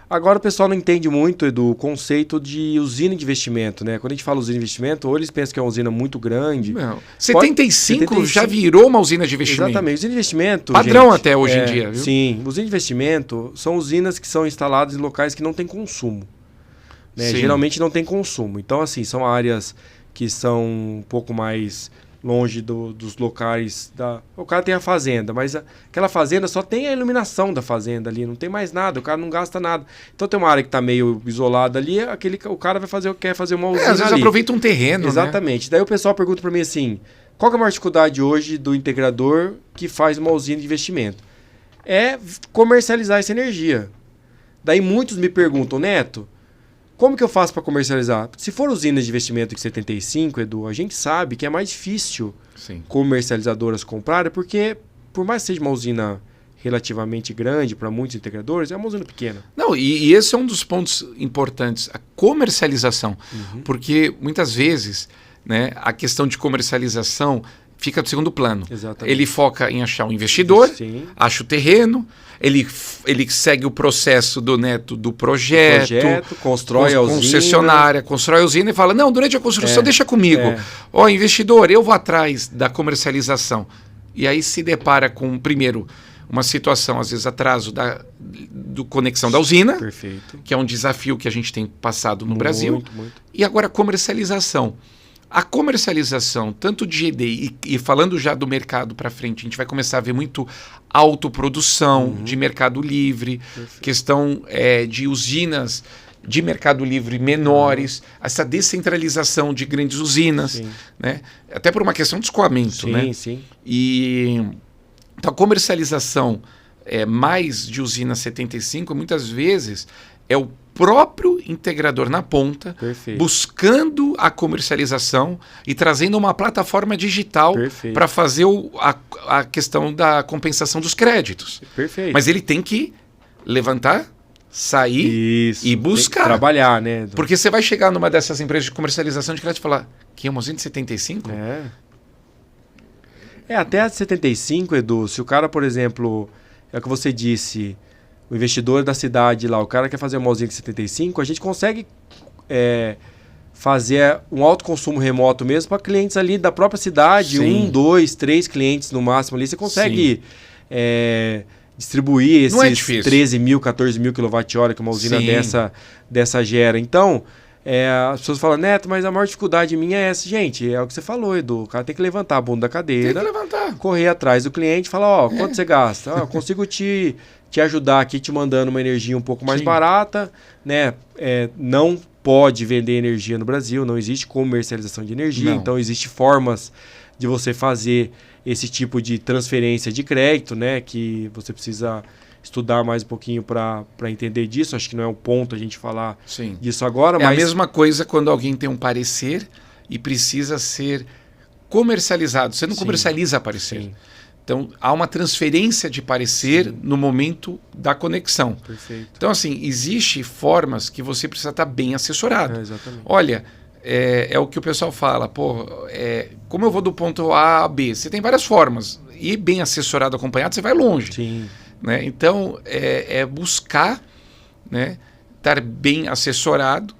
[SPEAKER 2] Agora o pessoal não entende muito, Edu, o conceito de usina de investimento, né? Quando a gente fala usina de investimento, ou eles pensam que é uma usina muito grande.
[SPEAKER 1] Não. 75 já virou uma usina de investimento.
[SPEAKER 2] Exatamente. Usina de investimento,
[SPEAKER 1] padrão até hoje em dia, viu?
[SPEAKER 2] Sim. Usina de investimento são usinas que são instaladas em locais que não têm consumo. Né? Geralmente não tem consumo. Então, assim, são áreas que são um pouco mais longe dos locais. O cara tem a fazenda, mas aquela fazenda só tem a iluminação da fazenda ali, não tem mais nada, o cara não gasta nada. Então tem uma área que está meio isolada ali, o cara quer fazer uma usina
[SPEAKER 1] às vezes
[SPEAKER 2] ali.
[SPEAKER 1] Aproveita um terreno,
[SPEAKER 2] exatamente.
[SPEAKER 1] Né?
[SPEAKER 2] Daí o pessoal pergunta para mim assim, qual que é a maior dificuldade hoje do integrador que faz uma usina de investimento? É comercializar essa energia. Daí muitos me perguntam, Neto, como que eu faço para comercializar? Se for usinas de investimento de 75, Edu, a gente sabe que é mais difícil comercializadoras comprarem, porque por mais que seja uma usina relativamente grande para muitos integradores, é uma usina pequena.
[SPEAKER 1] Não, e esse é um dos pontos importantes, a comercialização. Porque muitas vezes, né, a questão de comercialização fica do segundo plano.
[SPEAKER 2] Exatamente.
[SPEAKER 1] Ele foca em achar um investidor, acha o terreno, ele segue o processo do projeto,
[SPEAKER 2] constrói a usina.
[SPEAKER 1] Concessionária, constrói a usina e fala, não, durante a construção deixa comigo. Ó, investidor, eu vou atrás da comercialização. E aí se depara com, primeiro, uma situação, às vezes, atraso do conexão da usina,
[SPEAKER 2] Perfeito.
[SPEAKER 1] que é um desafio que a gente tem passado no Brasil,
[SPEAKER 2] Muito.
[SPEAKER 1] e agora a comercialização. A comercialização, tanto de GD e falando já do mercado para frente, a gente vai começar a ver muito autoprodução de mercado livre, questão de usinas de mercado livre menores, essa descentralização de grandes usinas, né? Até por uma questão de escoamento. Né?
[SPEAKER 2] Sim.
[SPEAKER 1] E então, a comercialização mais de usina 75, muitas vezes, é o próprio integrador na ponta, buscando a comercialização e trazendo uma plataforma digital para fazer a questão da compensação dos créditos.
[SPEAKER 2] Perfeito.
[SPEAKER 1] Mas ele tem que levantar, sair e buscar.
[SPEAKER 2] Trabalhar, né?
[SPEAKER 1] Porque você vai chegar numa dessas empresas de comercialização de crédito e falar, que é uma usina de 75?
[SPEAKER 2] Até a de 75, Edu, se o cara, por exemplo, é o que você disse, o investidor da cidade lá, o cara quer fazer uma usina de 75, a gente consegue fazer um alto consumo remoto mesmo para clientes ali da própria cidade, 1, 2, 3 clientes no máximo ali, você consegue distribuir esses 13 mil, 14 mil kWh que uma usina dessa gera. Então, as pessoas falam, Neto, mas a maior dificuldade minha é essa. Gente, é o que você falou, Edu. O cara tem que levantar a bunda da cadeira, correr atrás do cliente e falar, quanto você gasta? Eu consigo te ajudar aqui, te mandando uma energia um pouco mais barata, né? Não pode vender energia no Brasil, não existe comercialização de energia, então existem formas de você fazer esse tipo de transferência de crédito, né? Que você precisa estudar mais um pouquinho para entender disso. Acho que não é um ponto a gente falar disso agora.
[SPEAKER 1] Mas a mesma coisa quando alguém tem um parecer e precisa ser comercializado. Você não comercializa parecer. Então, há uma transferência de parecer no momento da conexão. Então, assim, existem formas que você precisa estar bem assessorado. Olha, é o que o pessoal fala. Como eu vou do ponto A a B? Você tem várias formas. E bem assessorado, acompanhado, você vai longe. Né? Então, buscar, né, estar bem assessorado,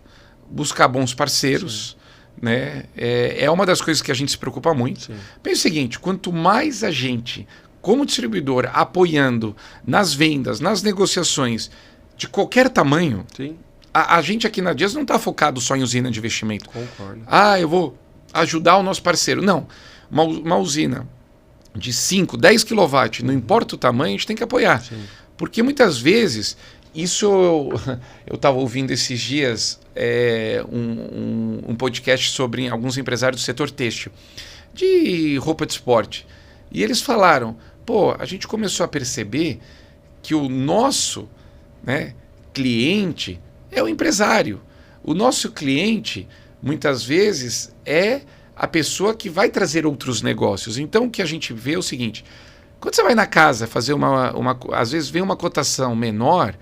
[SPEAKER 1] buscar bons parceiros. Né? É uma das coisas que a gente se preocupa muito. Pensa o seguinte, quanto mais a gente, como distribuidor, apoiando nas vendas, nas negociações de qualquer tamanho, a gente aqui na Dias não está focado só em usina de investimento.
[SPEAKER 2] Concordo.
[SPEAKER 1] Eu vou ajudar o nosso parceiro. Não, uma usina de 5, 10 kW, não importa o tamanho, a gente tem que apoiar. Porque muitas vezes, isso eu estava ouvindo esses dias um podcast sobre alguns empresários do setor têxtil, de roupa de esporte. E eles falaram, a gente começou a perceber que o nosso, né, cliente é o empresário. O nosso cliente, muitas vezes, é a pessoa que vai trazer outros negócios. Então, o que a gente vê é o seguinte, quando você vai na casa fazer às vezes vem uma cotação menor,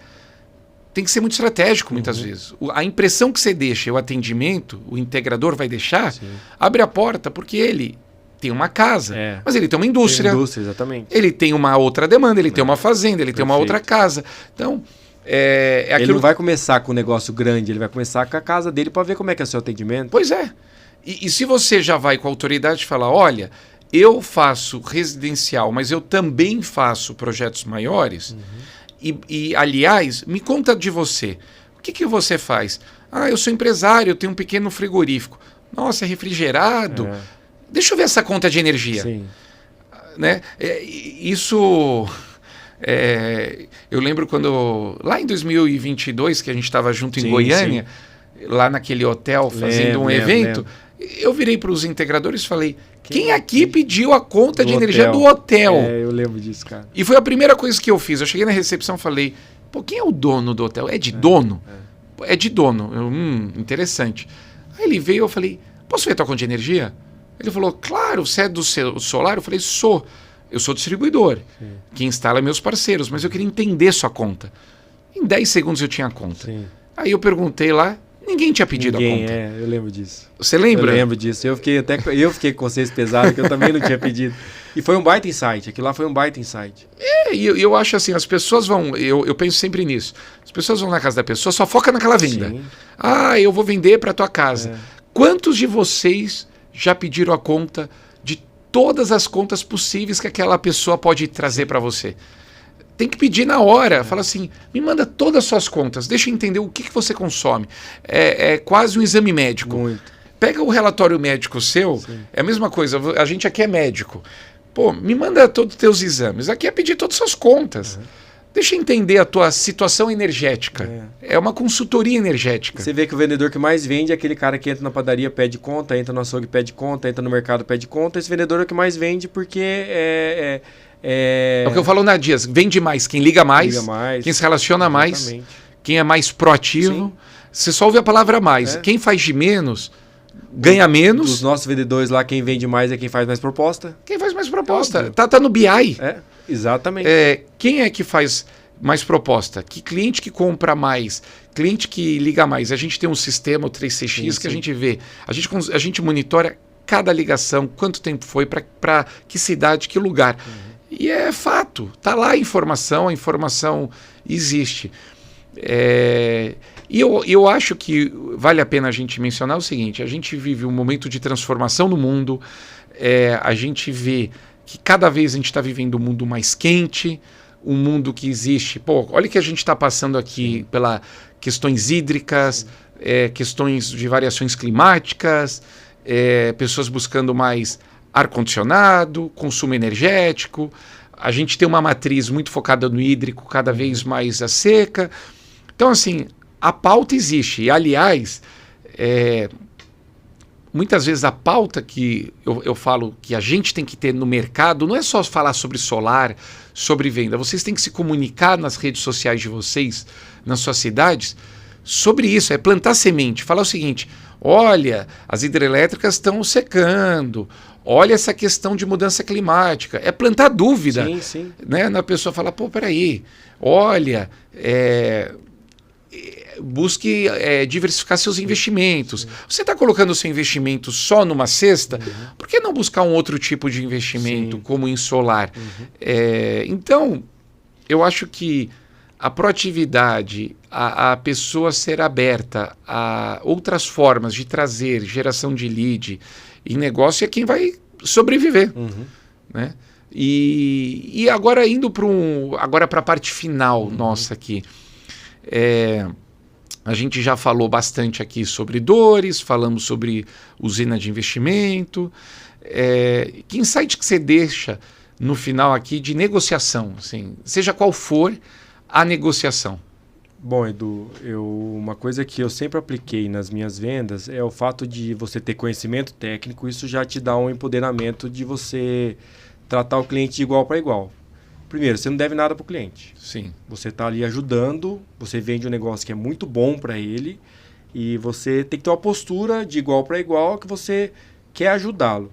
[SPEAKER 1] tem que ser muito estratégico muitas vezes. A impressão que você deixa, o atendimento, o integrador vai deixar, abre a porta porque ele tem uma casa, mas ele tem uma indústria.
[SPEAKER 2] Exatamente.
[SPEAKER 1] Ele tem uma outra demanda, ele tem uma fazenda, ele tem uma outra casa. Então,
[SPEAKER 2] ele não vai começar com um negócio grande, ele vai começar com a casa dele para ver como é que é o seu atendimento.
[SPEAKER 1] Pois é. E se você já vai com a autoridade falar, olha, eu faço residencial, mas eu também faço projetos maiores, e aliás, me conta de você. O que você faz? Eu sou empresário, eu tenho um pequeno frigorífico. Nossa, é refrigerado? Deixa eu ver essa conta de energia. Né? Eu lembro quando, lá em 2022, que a gente estava junto em Goiânia, lá naquele hotel fazendo um evento, eu virei para os integradores e falei, quem aqui pediu a conta de energia do hotel?
[SPEAKER 2] Eu lembro disso, cara.
[SPEAKER 1] E foi a primeira coisa que eu fiz. Eu cheguei na recepção e falei, quem é o dono do hotel? É de dono? É de dono. Interessante. Aí ele veio e eu falei, posso ver a tua conta de energia? Ele falou, claro, você é do solar? Eu falei, sou. Eu sou distribuidor, que instala meus parceiros, mas eu queria entender sua conta. Em 10 segundos eu tinha a conta. Aí eu perguntei lá, ninguém tinha pedido a conta.
[SPEAKER 2] Eu lembro disso.
[SPEAKER 1] Você lembra?
[SPEAKER 2] Eu lembro disso. Eu fiquei com consciência pesada, que eu também não tinha pedido. E foi um baita insight. Aquilo lá foi um baita insight.
[SPEAKER 1] E eu acho assim, as pessoas vão... Eu penso sempre nisso. As pessoas vão na casa da pessoa, só foca naquela venda. Eu vou vender para tua casa. Quantos de vocês já pediram a conta de todas as contas possíveis que aquela pessoa pode trazer para você? tem que pedir na hora. Fala assim, me manda todas as suas contas, deixa eu entender o que você consome. É quase um exame médico.
[SPEAKER 2] Muito.
[SPEAKER 1] Pega o relatório médico seu,
[SPEAKER 2] Sim.
[SPEAKER 1] é a mesma coisa, a gente aqui é médico. Pô, me manda todos os teus exames. Aqui é pedir todas as suas contas. Deixa eu entender a tua situação energética. É uma consultoria energética.
[SPEAKER 2] Você vê que o vendedor que mais vende é aquele cara que entra na padaria, pede conta, entra no açougue, pede conta, entra no mercado, pede conta. Esse vendedor é o que mais vende porque
[SPEAKER 1] É o que eu falo na Dias. Vende mais quem liga mais, quem se relaciona mais,
[SPEAKER 2] Exatamente.
[SPEAKER 1] quem é mais proativo.
[SPEAKER 2] Sim.
[SPEAKER 1] Você só ouve a palavra mais. Quem faz de menos, ganha menos.
[SPEAKER 2] Dos nossos vendedores lá, quem vende mais é quem faz mais proposta.
[SPEAKER 1] Quem faz mais proposta.
[SPEAKER 2] Óbvio.
[SPEAKER 1] Tá no BI.
[SPEAKER 2] Exatamente.
[SPEAKER 1] Quem é que faz mais proposta? Que cliente que compra mais? Cliente que liga mais? A gente tem um sistema, o 3CX, que a gente vê. A gente monitora cada ligação, quanto tempo foi, para que cidade, que lugar. E é fato. Tá lá a informação existe. E eu acho que vale a pena a gente mencionar o seguinte: a gente vive um momento de transformação no mundo, a gente vê que cada vez a gente está vivendo um mundo mais quente, um mundo que existe... Pô, olha o que a gente está passando aqui pelas questões hídricas, questões de variações climáticas, pessoas buscando mais ar-condicionado, consumo energético. A gente tem uma matriz muito focada no hídrico, cada vez mais a seca. Então, assim, a pauta existe. E, aliás, muitas vezes a pauta que eu falo que a gente tem que ter no mercado não é só falar sobre solar, sobre venda. Vocês têm que se comunicar nas redes sociais de vocês, nas suas cidades, sobre isso. É plantar semente. Falar o seguinte: olha, as hidrelétricas estão secando. Olha essa questão de mudança climática. É plantar dúvida.
[SPEAKER 2] Sim, sim.
[SPEAKER 1] Né? Na pessoa falar, pô, peraí, olha... busque diversificar seus investimentos. Sim. Você está colocando o seu investimento só numa cesta? Por que não buscar um outro tipo de investimento, como em solar? Então, eu acho que a proatividade, a pessoa ser aberta a outras formas de trazer geração de lead e negócio é quem vai sobreviver. Né? E agora indo para a parte final nossa aqui. A gente já falou bastante aqui sobre dores, falamos sobre usina de investimento. Que insight que você deixa no final aqui de negociação, assim, seja qual for a negociação?
[SPEAKER 2] Bom, Edu, uma coisa que eu sempre apliquei nas minhas vendas é o fato de você ter conhecimento técnico. Isso já te dá um empoderamento de você tratar o cliente de igual para igual. Primeiro, você não deve nada para o cliente.
[SPEAKER 1] Sim.
[SPEAKER 2] Você está ali ajudando, você vende um negócio que é muito bom para ele e você tem que ter uma postura de igual para igual que você quer ajudá-lo.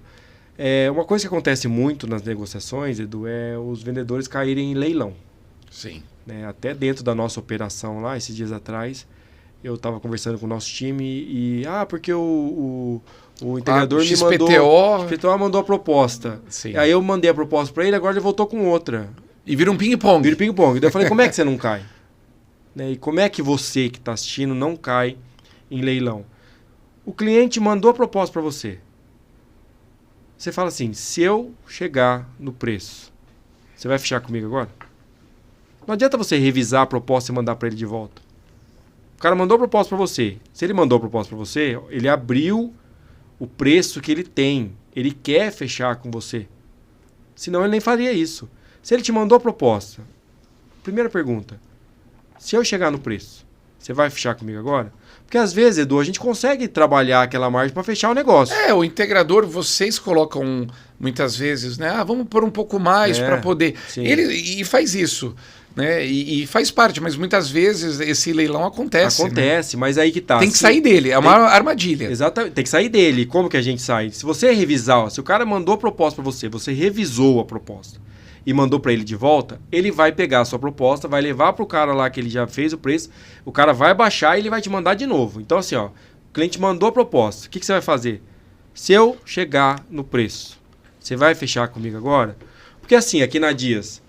[SPEAKER 2] Uma coisa que acontece muito nas negociações, Edu, é os vendedores caírem em leilão.
[SPEAKER 1] Sim.
[SPEAKER 2] Até dentro da nossa operação lá, esses dias atrás, eu estava conversando com o nosso time e... porque o integrador me mandou... O XPTO mandou a proposta.
[SPEAKER 1] Sim.
[SPEAKER 2] Aí eu mandei a proposta para ele, agora ele voltou com outra.
[SPEAKER 1] E vira um ping-pong.
[SPEAKER 2] Vira ping-pong. Daí eu falei, como é que você não cai? E como é que você que está assistindo não cai em leilão? O cliente mandou a proposta para você. Você fala assim, se eu chegar no preço, você vai fechar comigo agora? Não adianta você revisar a proposta e mandar para ele de volta. O cara mandou a proposta para você. Se ele mandou a proposta para você, ele abriu o preço que ele tem. Ele quer fechar com você. Senão ele nem faria isso. Se ele te mandou a proposta, primeira pergunta, se eu chegar no preço, você vai fechar comigo agora? Porque às vezes, Edu, a gente consegue trabalhar aquela margem para fechar o negócio.
[SPEAKER 1] O integrador, vocês colocam muitas vezes, né? Vamos pôr um pouco mais para poder... E faz isso, né? E faz parte, mas muitas vezes esse leilão acontece.
[SPEAKER 2] Acontece, né? Mas aí que tá.
[SPEAKER 1] Tem que sair dele, é uma armadilha.
[SPEAKER 2] Exatamente, tem que sair dele. Como que a gente sai? Se você revisar, se o cara mandou a proposta para você, você revisou a proposta e mandou para ele de volta, ele vai pegar a sua proposta, vai levar para o cara lá que ele já fez o preço, o cara vai baixar e ele vai te mandar de novo. Então assim, o cliente mandou a proposta, o que você vai fazer? Se eu chegar no preço, você vai fechar comigo agora? Porque assim, aqui na Dias,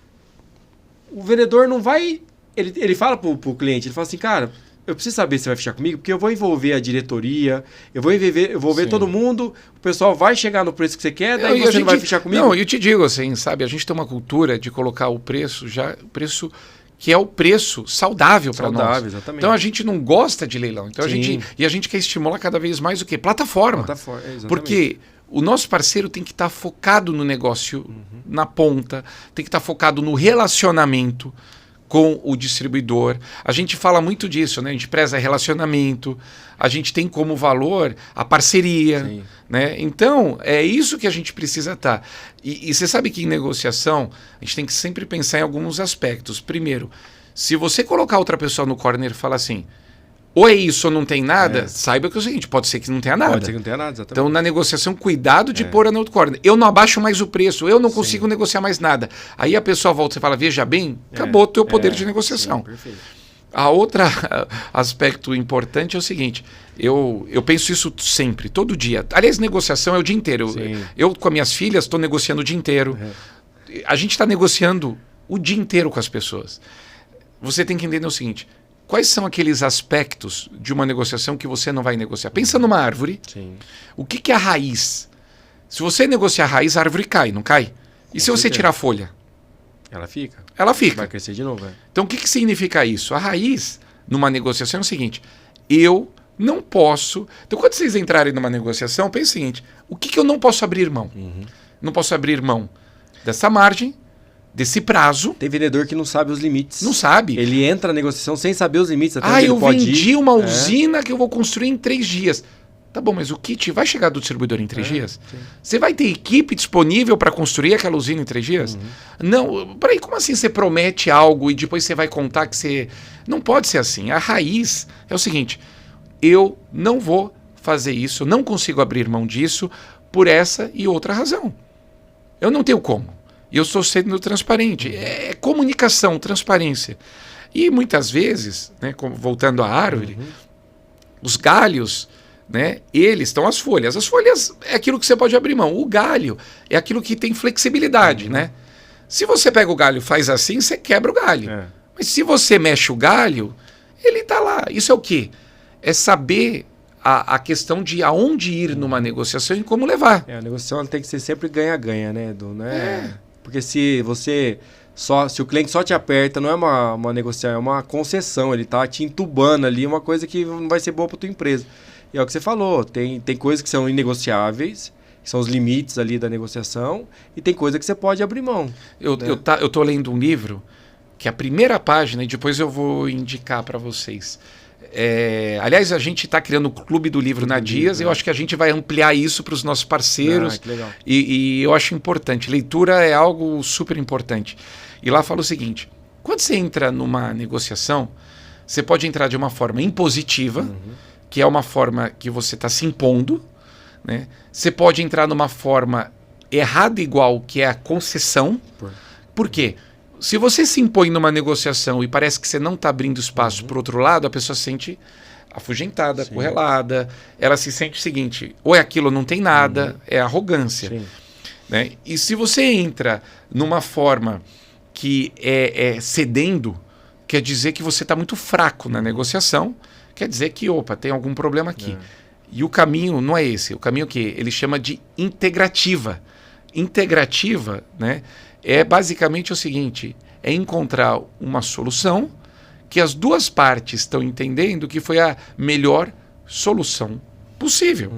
[SPEAKER 2] o vendedor não vai... Ele fala pro cliente, ele fala assim, cara, eu preciso saber se vai fechar comigo, porque eu vou envolver a diretoria, eu vou envolver todo mundo, o pessoal vai chegar no preço que você quer, daí você não vai fechar comigo?
[SPEAKER 1] Não, eu te digo assim, sabe, a gente tem uma cultura de colocar o preço que é o preço saudável para nós.
[SPEAKER 2] Exatamente.
[SPEAKER 1] Então a gente não gosta de leilão. Então a gente quer estimular cada vez mais o quê? Plataforma.
[SPEAKER 2] Exatamente.
[SPEAKER 1] Porque o nosso parceiro tem que estar focado no negócio, na ponta, tem que estar focado no relacionamento com o distribuidor. A gente fala muito disso, né? A gente preza relacionamento, a gente tem como valor a parceria, né? Então, é isso que a gente precisa estar. E você sabe que em negociação, a gente tem que sempre pensar em alguns aspectos. Primeiro, se você colocar outra pessoa no corner e falar assim, ou é isso ou não tem nada, saiba que é o seguinte, pode ser que não tenha nada.
[SPEAKER 2] Pode ser que não tenha nada, exatamente.
[SPEAKER 1] Então, na negociação, cuidado de pôr a no outro corner. Eu não abaixo mais o preço, eu não consigo negociar mais nada. Aí a pessoa volta e fala, veja bem, acabou o teu poder de negociação.
[SPEAKER 2] Sim, perfeito.
[SPEAKER 1] A outra aspecto importante é o seguinte, eu penso isso sempre, todo dia. Aliás, negociação é o dia inteiro. Eu com as minhas filhas, estou negociando o dia inteiro. A gente está negociando o dia inteiro com as pessoas. Você tem que entender o seguinte, quais são aqueles aspectos de uma negociação que você não vai negociar? Pensa numa árvore. O que é a raiz? Se você negociar a raiz, a árvore cai, não cai? E se você tirar a folha?
[SPEAKER 2] Ela fica.
[SPEAKER 1] Ela fica.
[SPEAKER 2] Vai crescer de novo.
[SPEAKER 1] Então o que significa isso? A raiz numa negociação é o seguinte, eu não posso... Então quando vocês entrarem numa negociação, pense o seguinte, o que eu não posso abrir mão? Não posso abrir mão dessa margem, desse prazo.
[SPEAKER 2] Tem vendedor que não sabe os limites.
[SPEAKER 1] Não sabe.
[SPEAKER 2] Ele entra na negociação sem saber os limites. Até onde
[SPEAKER 1] eu
[SPEAKER 2] ele pode
[SPEAKER 1] vendi
[SPEAKER 2] ir.
[SPEAKER 1] uma usina que eu vou construir em 3 dias. Tá bom, mas o kit vai chegar do distribuidor em 3 dias?
[SPEAKER 2] Sim.
[SPEAKER 1] Você vai ter equipe disponível para construir aquela usina em 3 dias? Não, peraí, como assim você promete algo e depois você vai contar que você... Não pode ser assim. A raiz é o seguinte, eu não vou fazer isso, não consigo abrir mão disso por essa e outra razão. Eu não tenho como. E eu estou sendo transparente. É comunicação, transparência. E muitas vezes, né, voltando à árvore, os galhos, né, eles estão as folhas. As folhas é aquilo que você pode abrir mão. O galho é aquilo que tem flexibilidade. Né? Se você pega o galho e faz assim, você quebra o galho. Mas se você mexe o galho, ele está lá. Isso é o quê? É saber a questão de aonde ir numa negociação e como levar.
[SPEAKER 2] A negociação tem que ser sempre ganha-ganha, né, Edu? Porque se o cliente só te aperta, não é uma negociação, é uma concessão. Ele está te entubando ali, uma coisa que não vai ser boa para tua empresa. E é o que você falou, tem coisas que são inegociáveis, que são os limites ali da negociação, e tem coisa que você pode abrir mão.
[SPEAKER 1] Eu tô lendo um livro, que é a primeira página, e depois eu vou indicar para vocês. Aliás, a gente está criando o Clube do Livro na Dias, eu acho que a gente vai ampliar isso para os nossos parceiros,
[SPEAKER 2] que legal.
[SPEAKER 1] E eu acho importante. Leitura é algo super importante. E lá fala o seguinte, quando você entra numa negociação, você pode entrar de uma forma impositiva, que é uma forma que você está se impondo, né? Você pode entrar numa forma errada igual, que é a concessão. Por quê? Se você se impõe numa negociação e parece que você não está abrindo espaço para o outro lado, a pessoa se sente afugentada, correlada. Ela se sente o seguinte, ou é aquilo ou não tem nada, é arrogância. Né? E se você entra numa forma que é cedendo, quer dizer que você está muito fraco na negociação, quer dizer que, tem algum problema aqui. E o caminho não é esse. O caminho que ele chama de integrativa. Integrativa, né, é basicamente o seguinte, é encontrar uma solução que as duas partes estão entendendo que foi a melhor solução possível.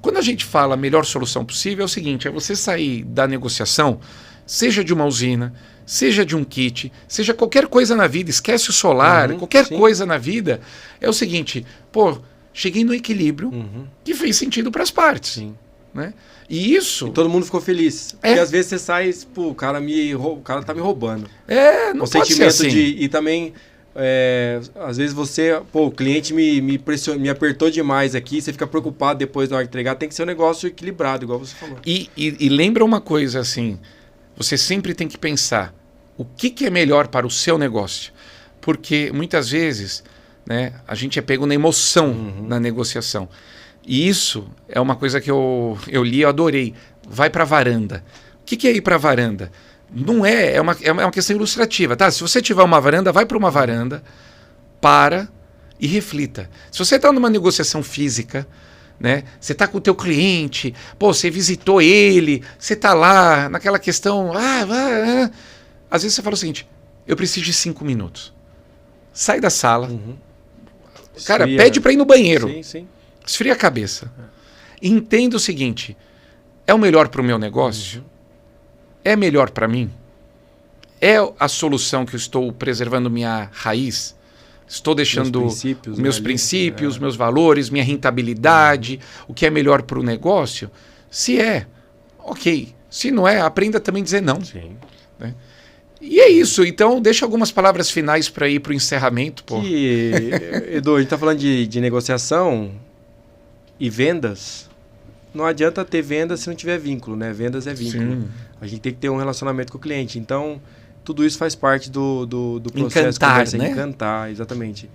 [SPEAKER 1] Quando a gente fala melhor solução possível, é o seguinte, é você sair da negociação, seja de uma usina, seja de um kit, seja qualquer coisa na vida, esquece o solar, qualquer coisa na vida, é o seguinte, cheguei no equilíbrio que fez sentido para as partes. Né? E isso...
[SPEAKER 2] E todo mundo ficou feliz. Porque às vezes você sai, o cara tá me roubando.
[SPEAKER 1] Não
[SPEAKER 2] o
[SPEAKER 1] pode
[SPEAKER 2] sentimento
[SPEAKER 1] ser assim.
[SPEAKER 2] E também, às vezes o cliente me apertou demais aqui, você fica preocupado depois na hora de entregar, tem que ser um negócio equilibrado, igual você falou.
[SPEAKER 1] E lembra uma coisa assim, você sempre tem que pensar o que é melhor para o seu negócio. Porque muitas vezes, né, a gente é pego na emoção na negociação. E isso é uma coisa que eu li, eu adorei. Vai para a varanda. O que é ir para a varanda? Não é uma questão ilustrativa, tá? Se você tiver uma varanda, vai para uma varanda, e reflita. Se você está numa negociação física, né? Você está com o teu cliente, pô, você visitou ele, você está lá naquela questão, às vezes você fala o seguinte, eu preciso de 5 minutos. Sai da sala, cara,
[SPEAKER 2] Esfria.
[SPEAKER 1] pede para ir no banheiro,
[SPEAKER 2] Sim.
[SPEAKER 1] esfria a cabeça. Entenda o seguinte, é o melhor para o meu negócio? É melhor para mim? É a solução que eu estou preservando minha raiz? Estou deixando meus princípios, meus valores, minha rentabilidade, o que é melhor para o negócio? Se é, ok. Se não é, aprenda também a dizer não.
[SPEAKER 2] Sim.
[SPEAKER 1] Né? E é isso. Então, deixa algumas palavras finais para ir para o encerramento. Pô.
[SPEAKER 2] Edu, a gente está falando de negociação e vendas. Não adianta ter vendas se não tiver vínculo, né? Vendas é vínculo.
[SPEAKER 1] Sim.
[SPEAKER 2] A gente tem que ter um relacionamento com o cliente. Então, tudo isso faz parte do processo.
[SPEAKER 1] Encantar, né?
[SPEAKER 2] Encantar, exatamente.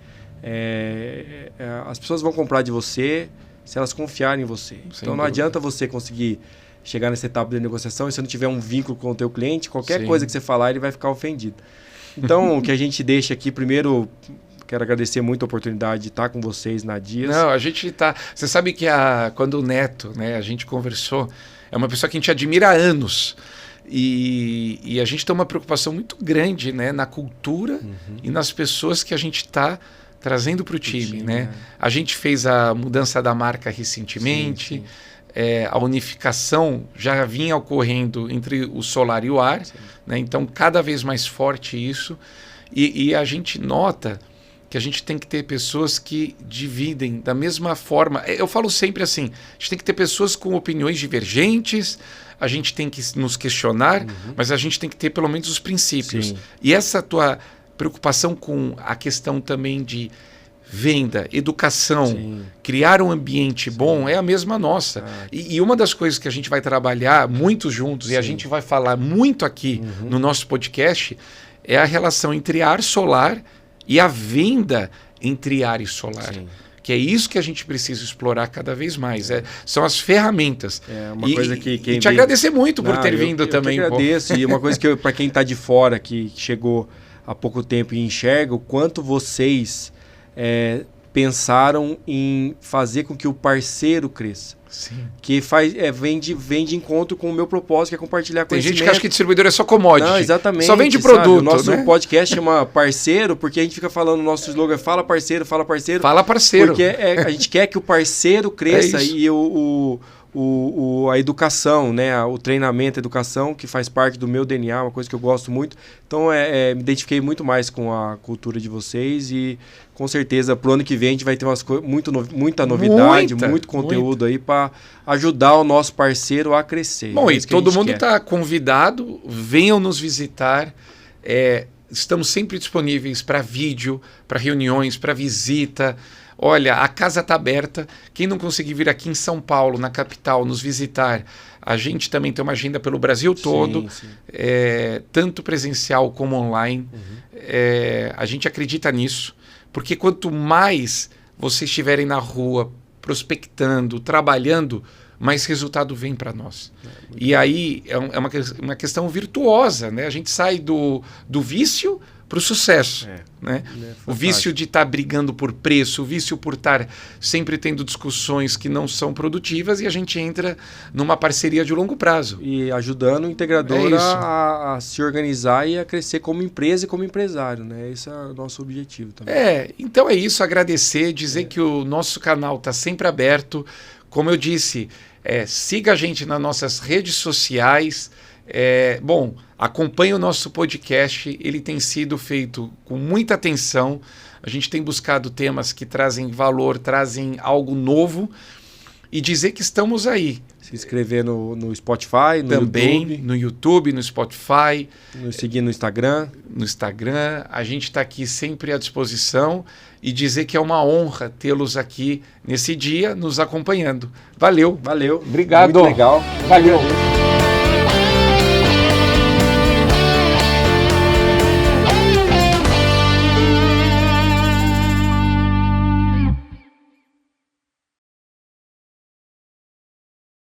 [SPEAKER 2] As pessoas vão comprar de você se elas confiarem em você. Então, não adianta você conseguir chegar nessa etapa de negociação e se não tiver um vínculo com o teu cliente, qualquer coisa que você falar, ele vai ficar ofendido. Então, o que a gente deixa aqui, primeiro, quero agradecer muito a oportunidade de estar com vocês na Dias.
[SPEAKER 1] Não, a gente está... Você sabe que quando o Neto, né, a gente conversou, é uma pessoa que a gente admira há anos. E a gente tem uma preocupação muito grande, né, na cultura e nas pessoas que a gente está trazendo para o time. Né? A gente fez a mudança da marca recentemente,
[SPEAKER 2] Sim.
[SPEAKER 1] A unificação já vinha ocorrendo entre o solar e o ar, né? Então cada vez mais forte isso. E a gente nota que a gente tem que ter pessoas que dividem da mesma forma. Eu falo sempre assim, a gente tem que ter pessoas com opiniões divergentes, a gente tem que nos questionar, mas a gente tem que ter pelo menos os princípios.
[SPEAKER 2] Sim.
[SPEAKER 1] E essa tua preocupação com a questão também de venda, educação, criar um ambiente bom é a mesma nossa. E uma das coisas que a gente vai trabalhar muito juntos e a gente vai falar muito aqui no nosso podcast é a relação entre ar solar e a venda entre ar e solar. Sim. Que é isso que a gente precisa explorar cada vez mais. São as ferramentas.
[SPEAKER 2] É uma coisa que
[SPEAKER 1] e te agradecer muito por ter vindo também.
[SPEAKER 2] Eu agradeço. E uma coisa que para quem está de fora, que chegou há pouco tempo e enxerga o quanto vocês pensaram em fazer com que o parceiro cresça.
[SPEAKER 1] Sim.
[SPEAKER 2] Que vem de encontro com o meu propósito, que é compartilhar conhecimento.
[SPEAKER 1] Tem gente que acha que distribuidor é só commodity.
[SPEAKER 2] Não, exatamente.
[SPEAKER 1] Só vende produto.
[SPEAKER 2] O nosso
[SPEAKER 1] né?
[SPEAKER 2] podcast chama Parceiro, porque a gente fica falando, o nosso slogan é Fala Parceiro, Fala Parceiro.
[SPEAKER 1] Fala Parceiro.
[SPEAKER 2] Porque a gente quer que o parceiro cresça e a educação, né? O treinamento, a educação, que faz parte do meu DNA, uma coisa que eu gosto muito. Então, me identifiquei muito mais com a cultura de vocês e com certeza pro ano que vem a gente vai ter muita novidade, muito conteúdo aí para ajudar o nosso parceiro a crescer.
[SPEAKER 1] Bom, e todo mundo está convidado, venham nos visitar. Estamos sempre disponíveis para vídeo, para reuniões, para visita. Olha, a casa está aberta. Quem não conseguir vir aqui em São Paulo, na capital, nos visitar, a gente também tem uma agenda pelo Brasil todo, tanto presencial como online. A gente acredita nisso, porque quanto mais vocês estiverem na rua, prospectando, trabalhando, mais resultado vem para nós. E aí é uma questão virtuosa, né? A gente sai do vício para o sucesso. Né? O vício de estar brigando por preço, o vício por estar sempre tendo discussões que não são produtivas e a gente entra numa parceria de longo prazo.
[SPEAKER 2] E ajudando o integrador a se organizar e a crescer como empresa e como empresário. Né? Esse é o nosso objetivo também.
[SPEAKER 1] Então é isso, agradecer, dizer que o nosso canal está sempre aberto. Como eu disse, siga a gente nas nossas redes sociais. Acompanhe o nosso podcast, ele tem sido feito com muita atenção, a gente tem buscado temas que trazem valor, trazem algo novo e dizer que estamos aí.
[SPEAKER 2] Se inscrever no Spotify,
[SPEAKER 1] no YouTube, no Spotify.
[SPEAKER 2] Nos seguir no Instagram.
[SPEAKER 1] No Instagram, a gente está aqui sempre à disposição e dizer que é uma honra tê-los aqui nesse dia, nos acompanhando. Valeu.
[SPEAKER 2] Valeu.
[SPEAKER 1] Obrigado.
[SPEAKER 2] Muito legal.
[SPEAKER 1] Valeu.